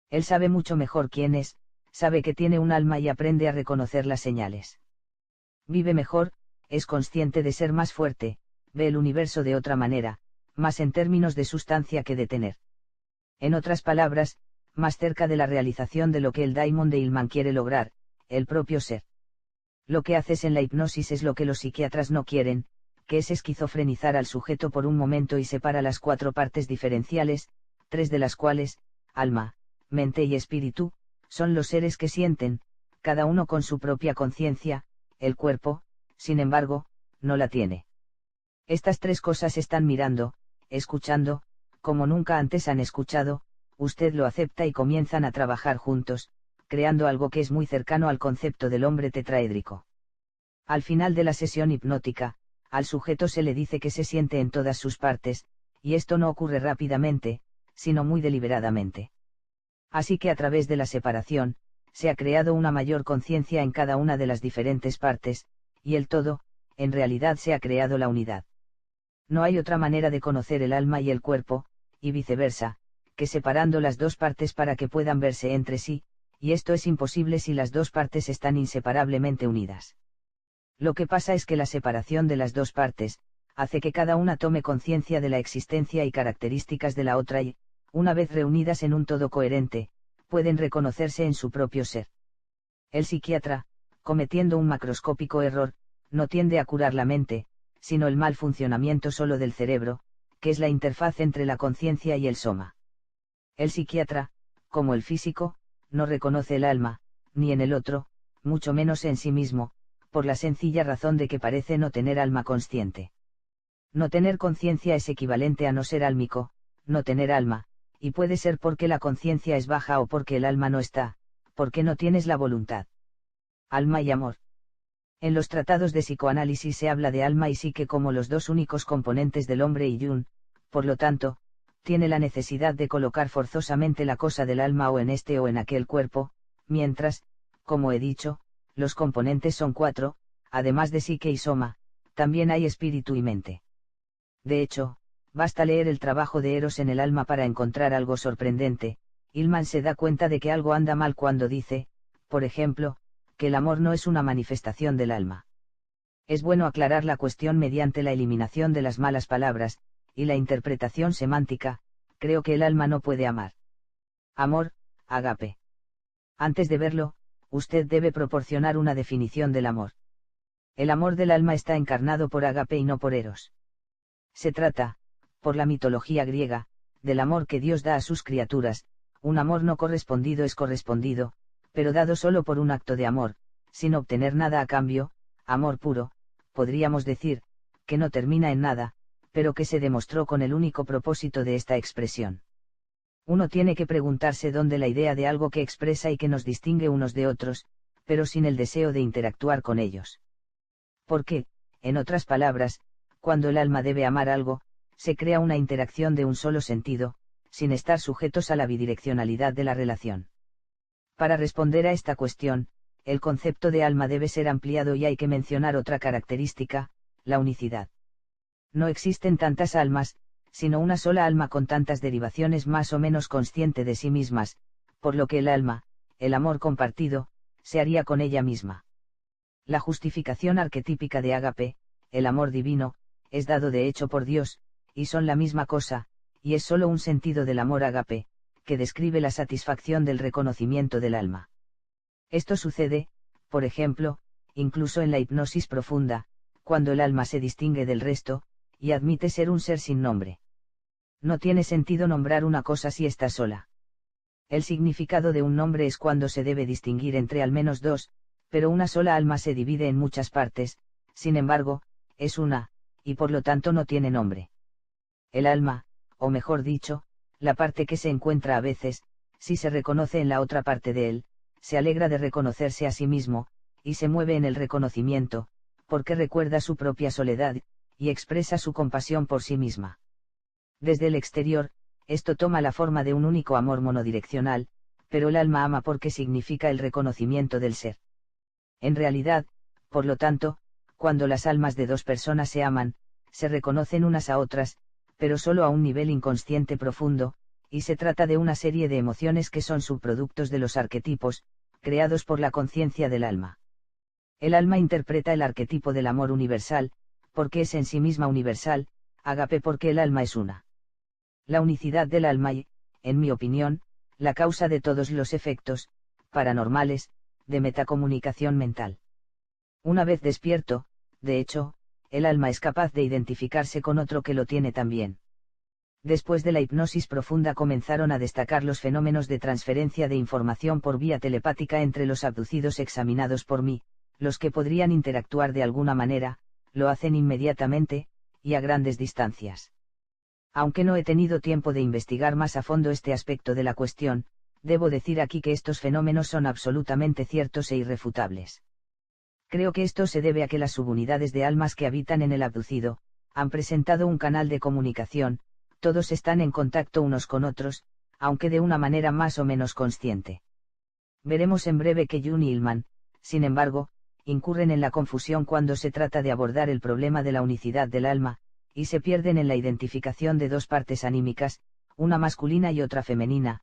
Él sabe mucho mejor quién es, sabe que tiene un alma y aprende a reconocer las señales. Vive mejor, es consciente de ser más fuerte, ve el universo de otra manera, más en términos de sustancia que de tener. En otras palabras, más cerca de la realización de lo que el Daimon de Hillman quiere lograr, el propio ser. Lo que haces en la hipnosis es lo que los psiquiatras no quieren, que es esquizofrenizar al sujeto por un momento y separa las cuatro partes diferenciales, tres de las cuales, alma, mente y espíritu, son los seres que sienten, cada uno con su propia conciencia, el cuerpo, sin embargo, no la tiene. Estas tres cosas están mirando, escuchando, como nunca antes han escuchado, usted lo acepta y comienzan a trabajar juntos, creando algo que es muy cercano al concepto del hombre tetraédrico. Al final de la sesión hipnótica, al sujeto se le dice que se siente en todas sus partes, y esto no ocurre rápidamente, sino muy deliberadamente. Así que a través de la separación, se ha creado una mayor conciencia en cada una de las diferentes partes, y el todo, en realidad se ha creado la unidad. No hay otra manera de conocer el alma y el cuerpo, y viceversa, que separando las dos partes para que puedan verse entre sí, y esto es imposible si las dos partes están inseparablemente unidas. Lo que pasa es que la separación de las dos partes, hace que cada una tome conciencia de la existencia y características de la otra y, una vez reunidas en un todo coherente, pueden reconocerse en su propio ser. El psiquiatra, cometiendo un macroscópico error, no tiende a curar la mente, sino el mal funcionamiento solo del cerebro, que es la interfaz entre la conciencia y el soma. El psiquiatra, como el físico, no reconoce el alma, ni en el otro, mucho menos en sí mismo, por la sencilla razón de que parece no tener alma consciente. No tener conciencia es equivalente a no ser álmico, no tener alma, y puede ser porque la conciencia es baja o porque el alma no está, porque no tienes la voluntad. Alma y amor. En los tratados de psicoanálisis se habla de alma y psique como los dos únicos componentes del hombre y Jung, por lo tanto, tiene la necesidad de colocar forzosamente la cosa del alma o en este o en aquel cuerpo, mientras, como he dicho, los componentes son 4, además de psique y soma, también hay espíritu y mente. De hecho, basta leer el trabajo de Eros en el alma para encontrar algo sorprendente. Hillman se da cuenta de que algo anda mal cuando dice, por ejemplo, que el amor no es una manifestación del alma. Es bueno aclarar la cuestión mediante la eliminación de las malas palabras, y la interpretación semántica. Creo que el alma no puede amar. Amor, agape. Antes de verlo, usted debe proporcionar una definición del amor. El amor del alma está encarnado por agape y no por Eros. Se trata, por la mitología griega, del amor que Dios da a sus criaturas. Un amor no correspondido es correspondido, pero dado solo por un acto de amor, sin obtener nada a cambio. Amor puro, podríamos decir, que no termina en nada, pero que se demostró con el único propósito de esta expresión. Uno tiene que preguntarse dónde la idea de algo que expresa y que nos distingue unos de otros, pero sin el deseo de interactuar con ellos. Porque, en otras palabras, cuando el alma debe amar algo, se crea una interacción de un solo sentido, sin estar sujetos a la bidireccionalidad de la relación. Para responder a esta cuestión, el concepto de alma debe ser ampliado y hay que mencionar otra característica, la unicidad. No existen tantas almas, sino una sola alma con tantas derivaciones más o menos consciente de sí mismas, por lo que el alma, el amor compartido, se haría con ella misma. La justificación arquetípica de ágape, el amor divino, es dado de hecho por Dios, y son la misma cosa, y es sólo un sentido del amor ágape, que describe la satisfacción del reconocimiento del alma. Esto sucede, por ejemplo, incluso en la hipnosis profunda, cuando el alma se distingue del resto, y admite ser un ser sin nombre. No tiene sentido nombrar una cosa si está sola. El significado de un nombre es cuando se debe distinguir entre al menos dos, pero una sola alma se divide en muchas partes, sin embargo, es una, y por lo tanto no tiene nombre. El alma, o mejor dicho, la parte que se encuentra a veces, si se reconoce en la otra parte de él, se alegra de reconocerse a sí mismo, y se mueve en el reconocimiento, porque recuerda su propia soledad, y expresa su compasión por sí misma. Desde el exterior, esto toma la forma de un único amor monodireccional, pero el alma ama porque significa el reconocimiento del ser. En realidad, por lo tanto, cuando las almas de dos personas se aman, se reconocen unas a otras, pero solo a un nivel inconsciente profundo, y se trata de una serie de emociones que son subproductos de los arquetipos, creados por la conciencia del alma. El alma interpreta el arquetipo del amor universal, porque es en sí misma universal, ágape porque el alma es una. La unicidad del alma y, en mi opinión, la causa de todos los efectos, paranormales, de metacomunicación mental. Una vez despierto, de hecho, el alma es capaz de identificarse con otro que lo tiene también. Después de la hipnosis profunda comenzaron a destacar los fenómenos de transferencia de información por vía telepática entre los abducidos examinados por mí. Los que podrían interactuar de alguna manera, lo hacen inmediatamente, y a grandes distancias. Aunque no he tenido tiempo de investigar más a fondo este aspecto de la cuestión, debo decir aquí que estos fenómenos son absolutamente ciertos e irrefutables. Creo que esto se debe a que las subunidades de almas que habitan en el abducido, han presentado un canal de comunicación, todos están en contacto unos con otros, aunque de una manera más o menos consciente. Veremos en breve que Jung y Hillman, sin embargo, incurren en la confusión cuando se trata de abordar el problema de la unicidad del alma, y se pierden en la identificación de dos partes anímicas, una masculina y otra femenina,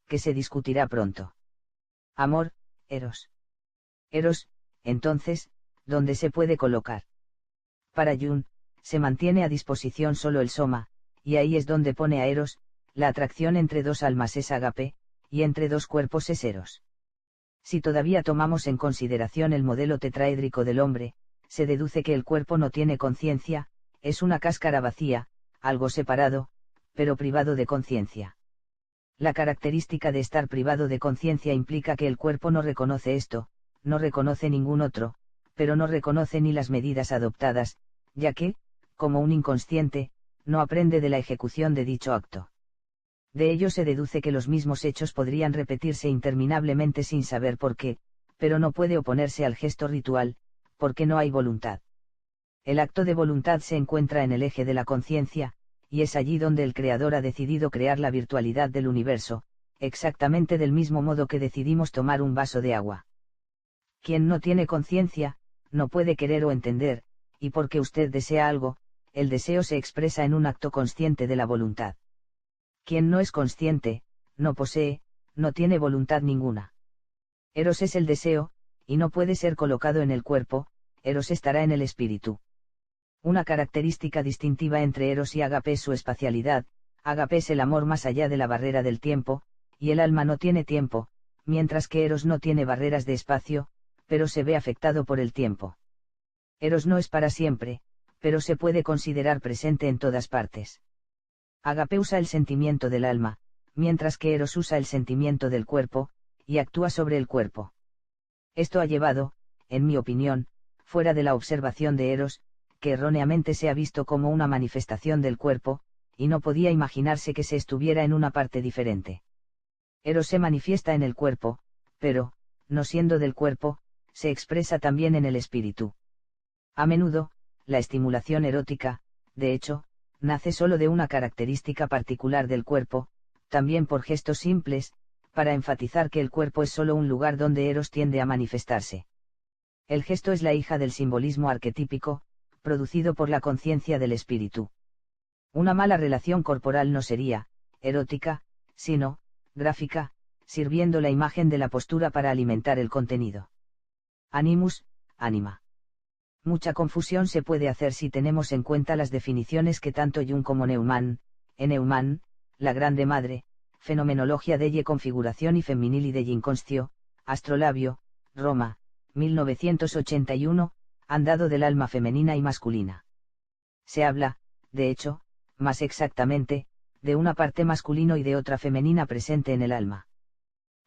que se discutirá pronto. Amor, Eros. Eros, entonces, ¿dónde se puede colocar? Para Jung, se mantiene a disposición solo el soma, y ahí es donde pone a Eros. La atracción entre dos almas es ágape, y entre dos cuerpos es Eros. Si todavía tomamos en consideración el modelo tetraédrico del hombre, se deduce que el cuerpo no tiene conciencia, es una cáscara vacía, algo separado, pero privado de conciencia. La característica de estar privado de conciencia implica que el cuerpo no reconoce esto, no reconoce ningún otro, pero no reconoce ni las medidas adoptadas, ya que, como un inconsciente, no aprende de la ejecución de dicho acto. De ello se deduce que los mismos hechos podrían repetirse interminablemente sin saber por qué, pero no puede oponerse al gesto ritual, porque no hay voluntad. El acto de voluntad se encuentra en el eje de la conciencia, y es allí donde el Creador ha decidido crear la virtualidad del universo, exactamente del mismo modo que decidimos tomar un vaso de agua. Quien no tiene conciencia, no puede querer o entender, y porque usted desea algo, el deseo se expresa en un acto consciente de la voluntad. Quien no es consciente, no posee, no tiene voluntad ninguna. Eros es el deseo, y no puede ser colocado en el cuerpo, Eros estará en el espíritu. Una característica distintiva entre Eros y Ágape es su espacialidad. Ágape es el amor más allá de la barrera del tiempo, y el alma no tiene tiempo, mientras que Eros no tiene barreras de espacio, pero se ve afectado por el tiempo. Eros no es para siempre, pero se puede considerar presente en todas partes. Ágape usa el sentimiento del alma, mientras que Eros usa el sentimiento del cuerpo, y actúa sobre el cuerpo. Esto ha llevado, en mi opinión, fuera de la observación de Eros, que erróneamente se ha visto como una manifestación del cuerpo, y no podía imaginarse que se estuviera en una parte diferente. Eros se manifiesta en el cuerpo, pero, no siendo del cuerpo, se expresa también en el espíritu. A menudo, la estimulación erótica, de hecho, nace solo de una característica particular del cuerpo, también por gestos simples, para enfatizar que el cuerpo es solo un lugar donde Eros tiende a manifestarse. El gesto es la hija del simbolismo arquetípico, producido por la conciencia del espíritu. Una mala relación corporal no sería, erótica, sino, gráfica, sirviendo la imagen de la postura para alimentar el contenido. Animus, ánima. Mucha confusión se puede hacer si tenemos en cuenta las definiciones que tanto Jung como Neumann, Neumann, la Grande Madre, Fenomenologia delle Configurazioni Femminili degli Inconscio, Astrolabio, Roma, 1981, han dado del alma femenina y masculina. Se habla, de hecho, más exactamente, de una parte masculino y de otra femenina presente en el alma.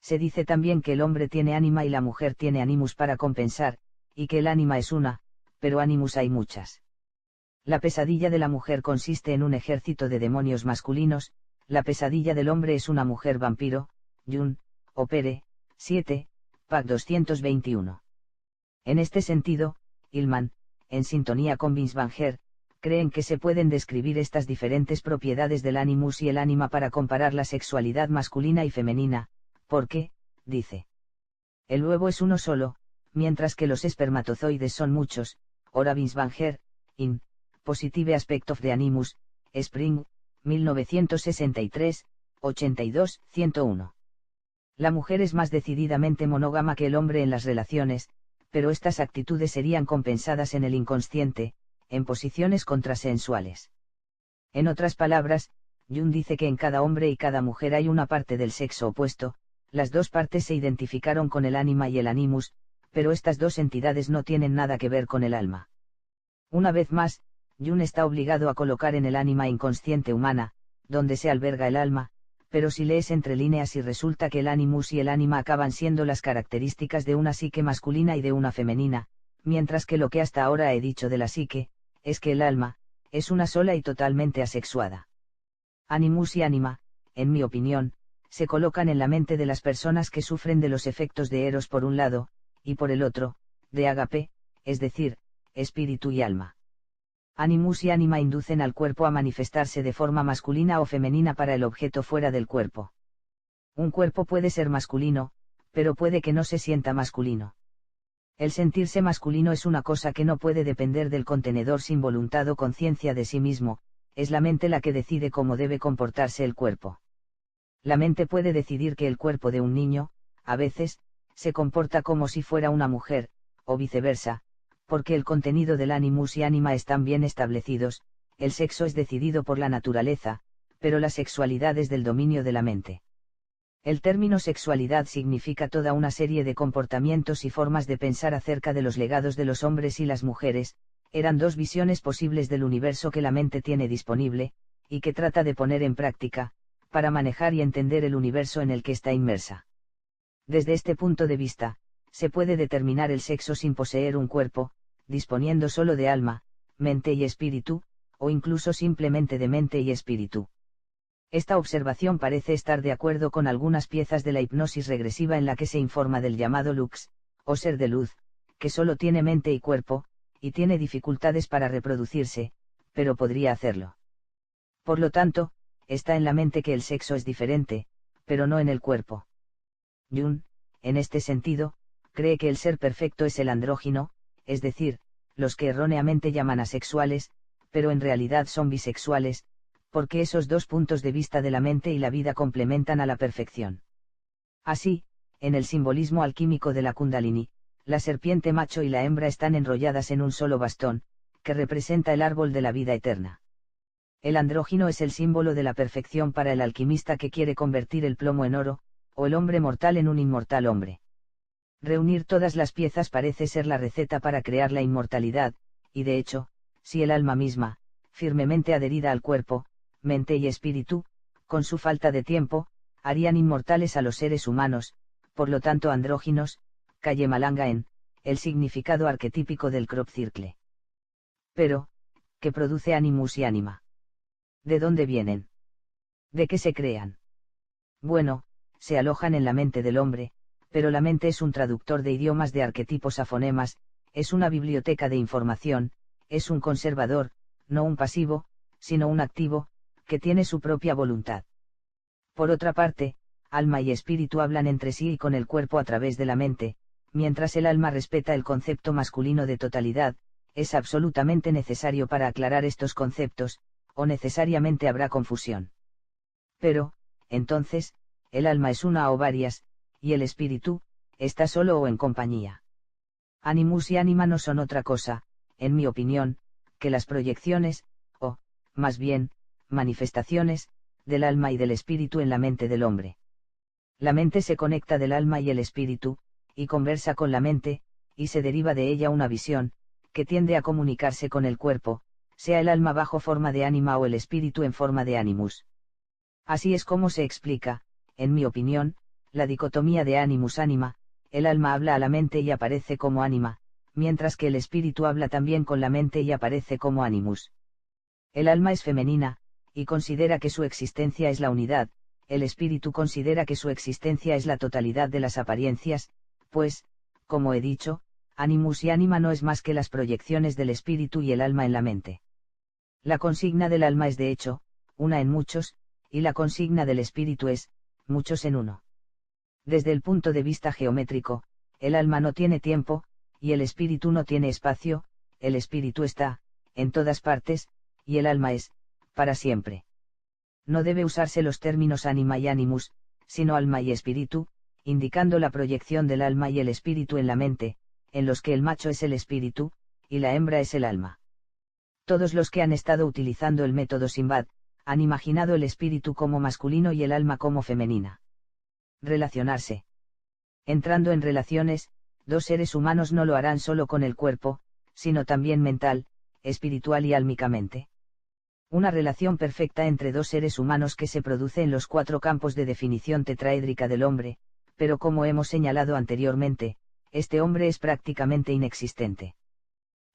Se dice también que el hombre tiene ánima y la mujer tiene animus para compensar, y que el ánima es una, pero animus hay muchas. La pesadilla de la mujer consiste en un ejército de demonios masculinos, la pesadilla del hombre es una mujer vampiro, Jung, Opere, 7, Pac 221. En este sentido, Hillman, en sintonía con Binswanger, creen que se pueden describir estas diferentes propiedades del animus y el ánima para comparar la sexualidad masculina y femenina, porque, dice, el huevo es uno solo, mientras que los espermatozoides son muchos. Ora Binswanger, in Positive Aspect of the Animus, Spring, 1963, 82, 101. La mujer es más decididamente monógama que el hombre en las relaciones, pero estas actitudes serían compensadas en el inconsciente, en posiciones contrasensuales. En otras palabras, Jung dice que en cada hombre y cada mujer hay una parte del sexo opuesto, las dos partes se identificaron con el ánima y el animus, pero estas dos entidades no tienen nada que ver con el alma. Una vez más, Jung está obligado a colocar en el ánima inconsciente humana, donde se alberga el alma, pero si lees entre líneas y resulta que el animus y el ánima acaban siendo las características de una psique masculina y de una femenina, mientras que lo que hasta ahora he dicho de la psique, es que el alma, es una sola y totalmente asexuada. Animus y ánima, en mi opinión, se colocan en la mente de las personas que sufren de los efectos de Eros por un lado, y por el otro, de Ágape, es decir, espíritu y alma. Animus y ánima inducen al cuerpo a manifestarse de forma masculina o femenina para el objeto fuera del cuerpo. Un cuerpo puede ser masculino, pero puede que no se sienta masculino. El sentirse masculino es una cosa que no puede depender del contenedor sin voluntad o conciencia de sí mismo, es la mente la que decide cómo debe comportarse el cuerpo. La mente puede decidir que el cuerpo de un niño, a veces, se comporta como si fuera una mujer, o viceversa, porque el contenido del animus y ánima están bien establecidos, el sexo es decidido por la naturaleza, pero la sexualidad es del dominio de la mente. El término sexualidad significa toda una serie de comportamientos y formas de pensar acerca de los legados de los hombres y las mujeres, eran dos visiones posibles del universo que la mente tiene disponible, y que trata de poner en práctica, para manejar y entender el universo en el que está inmersa. Desde este punto de vista, se puede determinar el sexo sin poseer un cuerpo, disponiendo solo de alma, mente y espíritu, o incluso simplemente de mente y espíritu. Esta observación parece estar de acuerdo con algunas piezas de la hipnosis regresiva en la que se informa del llamado lux, o ser de luz, que solo tiene mente y cuerpo, y tiene dificultades para reproducirse, pero podría hacerlo. Por lo tanto, está en la mente que el sexo es diferente, pero no en el cuerpo. Jung, en este sentido, cree que el ser perfecto es el andrógino, es decir, los que erróneamente llaman asexuales, pero en realidad son bisexuales, porque esos dos puntos de vista de la mente y la vida complementan a la perfección. Así, en el simbolismo alquímico de la Kundalini, la serpiente macho y la hembra están enrolladas en un solo bastón, que representa el árbol de la vida eterna. El andrógino es el símbolo de la perfección para el alquimista que quiere convertir el plomo en oro, o el hombre mortal en un inmortal hombre. Reunir todas las piezas parece ser la receta para crear la inmortalidad, y de hecho, si el alma misma, firmemente adherida al cuerpo, mente y espíritu, con su falta de tiempo, harían inmortales a los seres humanos, por lo tanto andróginos, calle Malanga en, el significado arquetípico del crop circle. Pero, ¿qué produce animus y ánima? ¿De dónde vienen? ¿De qué se crean? Bueno, se alojan en la mente del hombre, pero la mente es un traductor de idiomas de arquetipos a fonemas, es una biblioteca de información, es un conservador, no un pasivo, sino un activo, que tiene su propia voluntad. Por otra parte, alma y espíritu hablan entre sí y con el cuerpo a través de la mente, mientras el alma respeta el concepto masculino de totalidad, es absolutamente necesario para aclarar estos conceptos, o necesariamente habrá confusión. Pero, entonces, el alma es una o varias, y el espíritu, está solo o en compañía. Animus y ánima no son otra cosa, en mi opinión, que las proyecciones, o, más bien, manifestaciones, del alma y del espíritu en la mente del hombre. La mente se conecta del alma y el espíritu, y conversa con la mente, y se deriva de ella una visión, que tiende a comunicarse con el cuerpo, sea el alma bajo forma de ánima o el espíritu en forma de animus. Así es como se explica, en mi opinión, la dicotomía de animus-ánima, el alma habla a la mente y aparece como ánima, mientras que el espíritu habla también con la mente y aparece como animus. El alma es femenina, y considera que su existencia es la unidad, el espíritu considera que su existencia es la totalidad de las apariencias, pues, como he dicho, animus y ánima no es más que las proyecciones del espíritu y el alma en la mente. La consigna del alma es de hecho, una en muchos, y la consigna del espíritu es, muchos en uno. Desde el punto de vista geométrico, el alma no tiene tiempo, y el espíritu no tiene espacio, el espíritu está, en todas partes, y el alma es, para siempre. No debe usarse los términos ánima y animus, sino alma y espíritu, indicando la proyección del alma y el espíritu en la mente, en los que el macho es el espíritu, y la hembra es el alma. Todos los que han estado utilizando el método Simbad, han imaginado el espíritu como masculino y el alma como femenina. Relacionarse. Entrando en relaciones, dos seres humanos no lo harán solo con el cuerpo, sino también mental, espiritual y álmicamente. Una relación perfecta entre dos seres humanos que se produce en los cuatro campos de definición tetraédrica del hombre, pero como hemos señalado anteriormente, este hombre es prácticamente inexistente.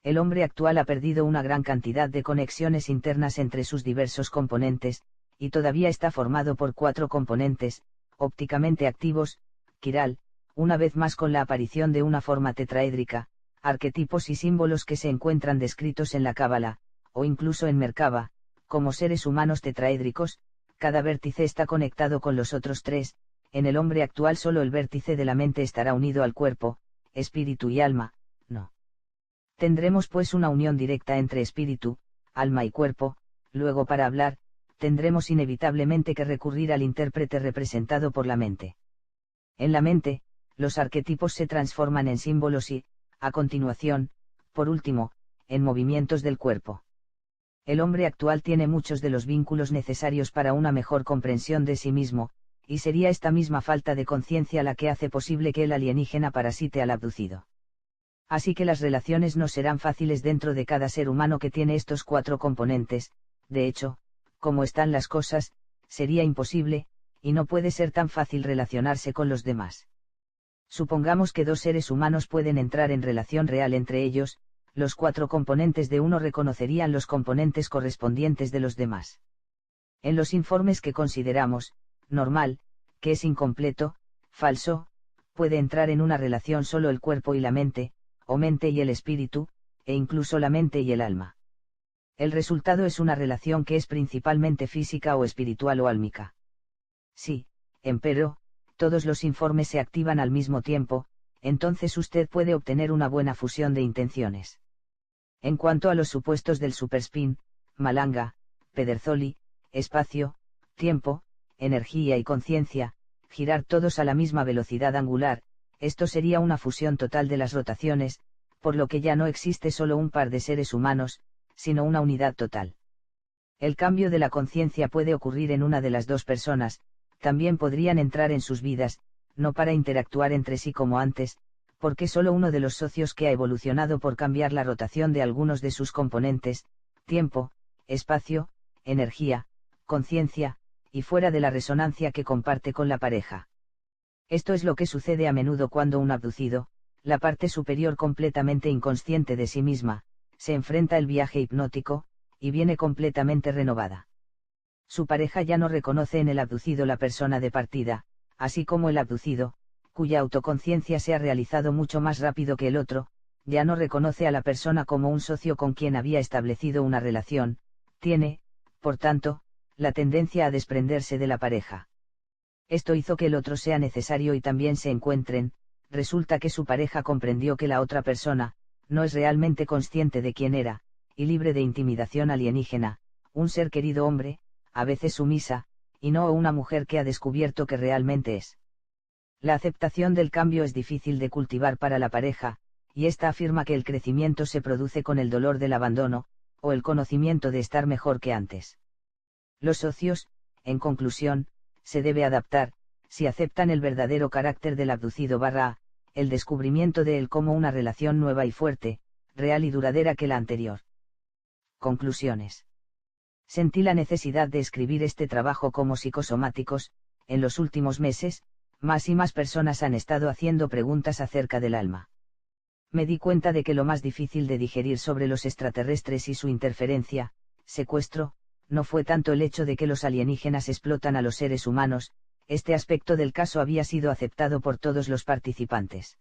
El hombre actual ha perdido una gran cantidad de conexiones internas entre sus diversos componentes, y todavía está formado por cuatro componentes, ópticamente activos, quiral, una vez más con la aparición de una forma tetraédrica, arquetipos y símbolos que se encuentran descritos en la Cábala, o incluso en Merkaba, como seres humanos tetraédricos, cada vértice está conectado con los otros tres, en el hombre actual solo el vértice de la mente estará unido al cuerpo, espíritu y alma, no. Tendremos pues una unión directa entre espíritu, alma y cuerpo, luego para hablar, tendremos inevitablemente que recurrir al intérprete representado por la mente. En la mente, los arquetipos se transforman en símbolos y, a continuación, por último, en movimientos del cuerpo. El hombre actual tiene muchos de los vínculos necesarios para una mejor comprensión de sí mismo, y sería esta misma falta de conciencia la que hace posible que el alienígena parasite al abducido. Así que las relaciones no serán fáciles dentro de cada ser humano que tiene estos 4 componentes, de hecho, como están las cosas, sería imposible, y no puede ser tan fácil relacionarse con los demás. Supongamos que 2 seres humanos pueden entrar en relación real entre ellos, los 4 componentes de uno reconocerían los componentes correspondientes de los demás. En los informes que consideramos, normal, que es incompleto, falso, puede entrar en una relación solo el cuerpo y la mente, o mente y el espíritu, e incluso la mente y el alma. El resultado es una relación que es principalmente física o espiritual o álmica. Si, empero, todos los informes se activan al mismo tiempo, entonces usted puede obtener una buena fusión de intenciones. En cuanto a los supuestos del superspin, Malanga, Pederzoli, espacio, tiempo, energía y conciencia, girar todos a la misma velocidad angular, esto sería una fusión total de las rotaciones, por lo que ya no existe solo un par de seres humanos, sino una unidad total. El cambio de la conciencia puede ocurrir en una de las 2 personas, también podrían entrar en sus vidas, no para interactuar entre sí como antes, porque solo uno de los socios que ha evolucionado por cambiar la rotación de algunos de sus componentes, tiempo, espacio, energía, conciencia, y fuera de la resonancia que comparte con la pareja. Esto es lo que sucede a menudo cuando un abducido, la parte superior completamente inconsciente de sí misma, se enfrenta al viaje hipnótico, y viene completamente renovada. Su pareja ya no reconoce en el abducido la persona de partida, así como el abducido, cuya autoconciencia se ha realizado mucho más rápido que el otro, ya no reconoce a la persona como un socio con quien había establecido una relación, tiene, por tanto, la tendencia a desprenderse de la pareja. Esto hizo que el otro sea necesario y también se encuentren, resulta que su pareja comprendió que la otra persona, no es realmente consciente de quién era, y libre de intimidación alienígena, un ser querido hombre, a veces sumisa, y no una mujer que ha descubierto que realmente es. La aceptación del cambio es difícil de cultivar para la pareja, y ésta afirma que el crecimiento se produce con el dolor del abandono, o el conocimiento de estar mejor que antes. Los socios, en conclusión, se debe adaptar, si aceptan el verdadero carácter del abducido el descubrimiento de él como una relación nueva y fuerte, real y duradera que la anterior. Conclusiones. Sentí la necesidad de escribir este trabajo como psicosomáticos, en los últimos meses, más y más personas han estado haciendo preguntas acerca del alma. Me di cuenta de que lo más difícil de digerir sobre los extraterrestres y su interferencia, secuestro, no fue tanto el hecho de que los alienígenas explotan a los seres humanos, este aspecto del caso había sido aceptado por todos los participantes.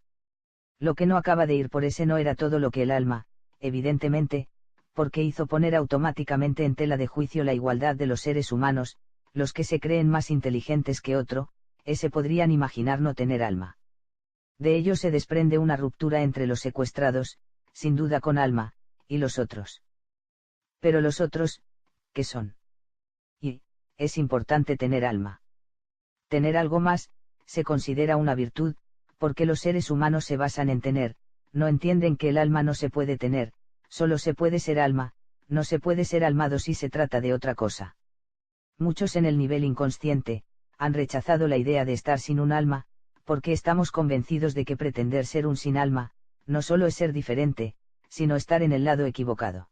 Lo que no acaba de ir por ese no era todo lo que el alma, evidentemente, porque hizo poner automáticamente en tela de juicio la igualdad de los seres humanos, los que se creen más inteligentes que otro, ese podrían imaginar no tener alma. De ello se desprende una ruptura entre los secuestrados, sin duda con alma, y los otros. Pero los otros, ¿qué son? Y, es importante tener alma. Tener algo más, se considera una virtud, porque los seres humanos se basan en tener, no entienden que el alma no se puede tener, solo se puede ser alma, no se puede ser almado si se trata de otra cosa. Muchos en el nivel inconsciente, han rechazado la idea de estar sin un alma, porque estamos convencidos de que pretender ser un sin alma, no solo es ser diferente, sino estar en el lado equivocado.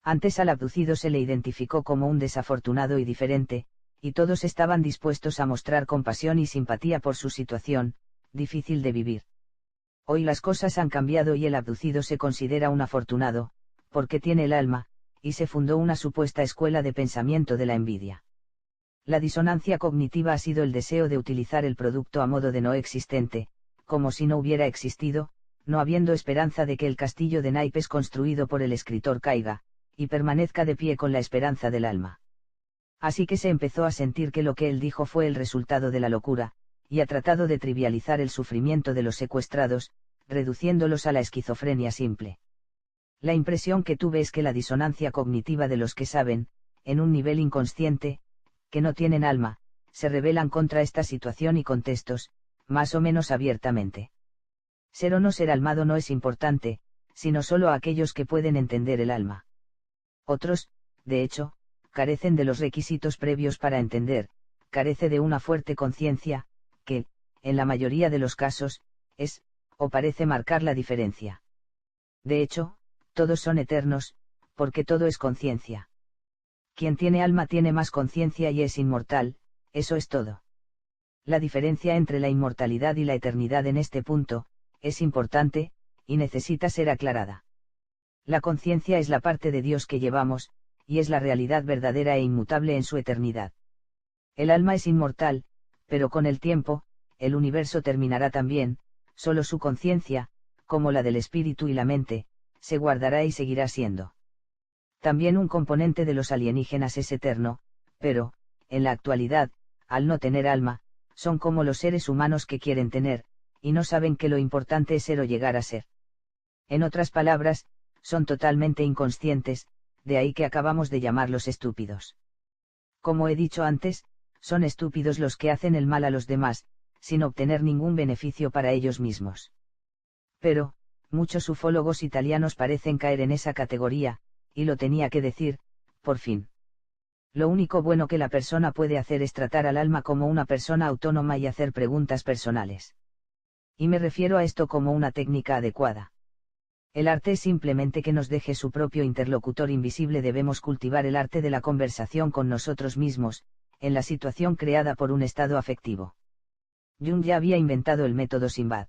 Antes al abducido se le identificó como un desafortunado y diferente, y todos estaban dispuestos a mostrar compasión y simpatía por su situación, difícil de vivir. Hoy las cosas han cambiado y el abducido se considera un afortunado, porque tiene el alma, y se fundó una supuesta escuela de pensamiento de la envidia. La disonancia cognitiva ha sido el deseo de utilizar el producto a modo de no existente, como si no hubiera existido, no habiendo esperanza de que el castillo de naipes construido por el escritor caiga, y permanezca de pie con la esperanza del alma. Así que se empezó a sentir que lo que él dijo fue el resultado de la locura, y ha tratado de trivializar el sufrimiento de los secuestrados, reduciéndolos a la esquizofrenia simple. La impresión que tuve es que la disonancia cognitiva de los que saben, en un nivel inconsciente, que no tienen alma, se rebelan contra esta situación y contextos, más o menos abiertamente. Ser o no ser almado no es importante, sino solo a aquellos que pueden entender el alma. Otros, de hecho, carecen de los requisitos previos para entender, carece de una fuerte conciencia, que, en la mayoría de los casos, es, o parece marcar la diferencia. De hecho, todos son eternos, porque todo es conciencia. Quien tiene alma tiene más conciencia y es inmortal, eso es todo. La diferencia entre la inmortalidad y la eternidad en este punto, es importante, y necesita ser aclarada. La conciencia es la parte de Dios que llevamos, y es la realidad verdadera e inmutable en su eternidad. El alma es inmortal, pero con el tiempo, el universo terminará también, solo su conciencia, como la del espíritu y la mente, se guardará y seguirá siendo. También un componente de los alienígenas es eterno, pero, en la actualidad, al no tener alma, son como los seres humanos que quieren tener, y no saben que lo importante es ser o llegar a ser. En otras palabras, son totalmente inconscientes, de ahí que acabamos de llamarlos estúpidos. Como he dicho antes, son estúpidos los que hacen el mal a los demás, sin obtener ningún beneficio para ellos mismos. Pero, muchos ufólogos italianos parecen caer en esa categoría, y lo tenía que decir, por fin. Lo único bueno que la persona puede hacer es tratar al alma como una persona autónoma y hacer preguntas personales. Y me refiero a esto como una técnica adecuada. El arte es simplemente que nos deje su propio interlocutor invisible. Debemos cultivar el arte de la conversación con nosotros mismos, en la situación creada por un estado afectivo. Jung ya había inventado el método Simbad.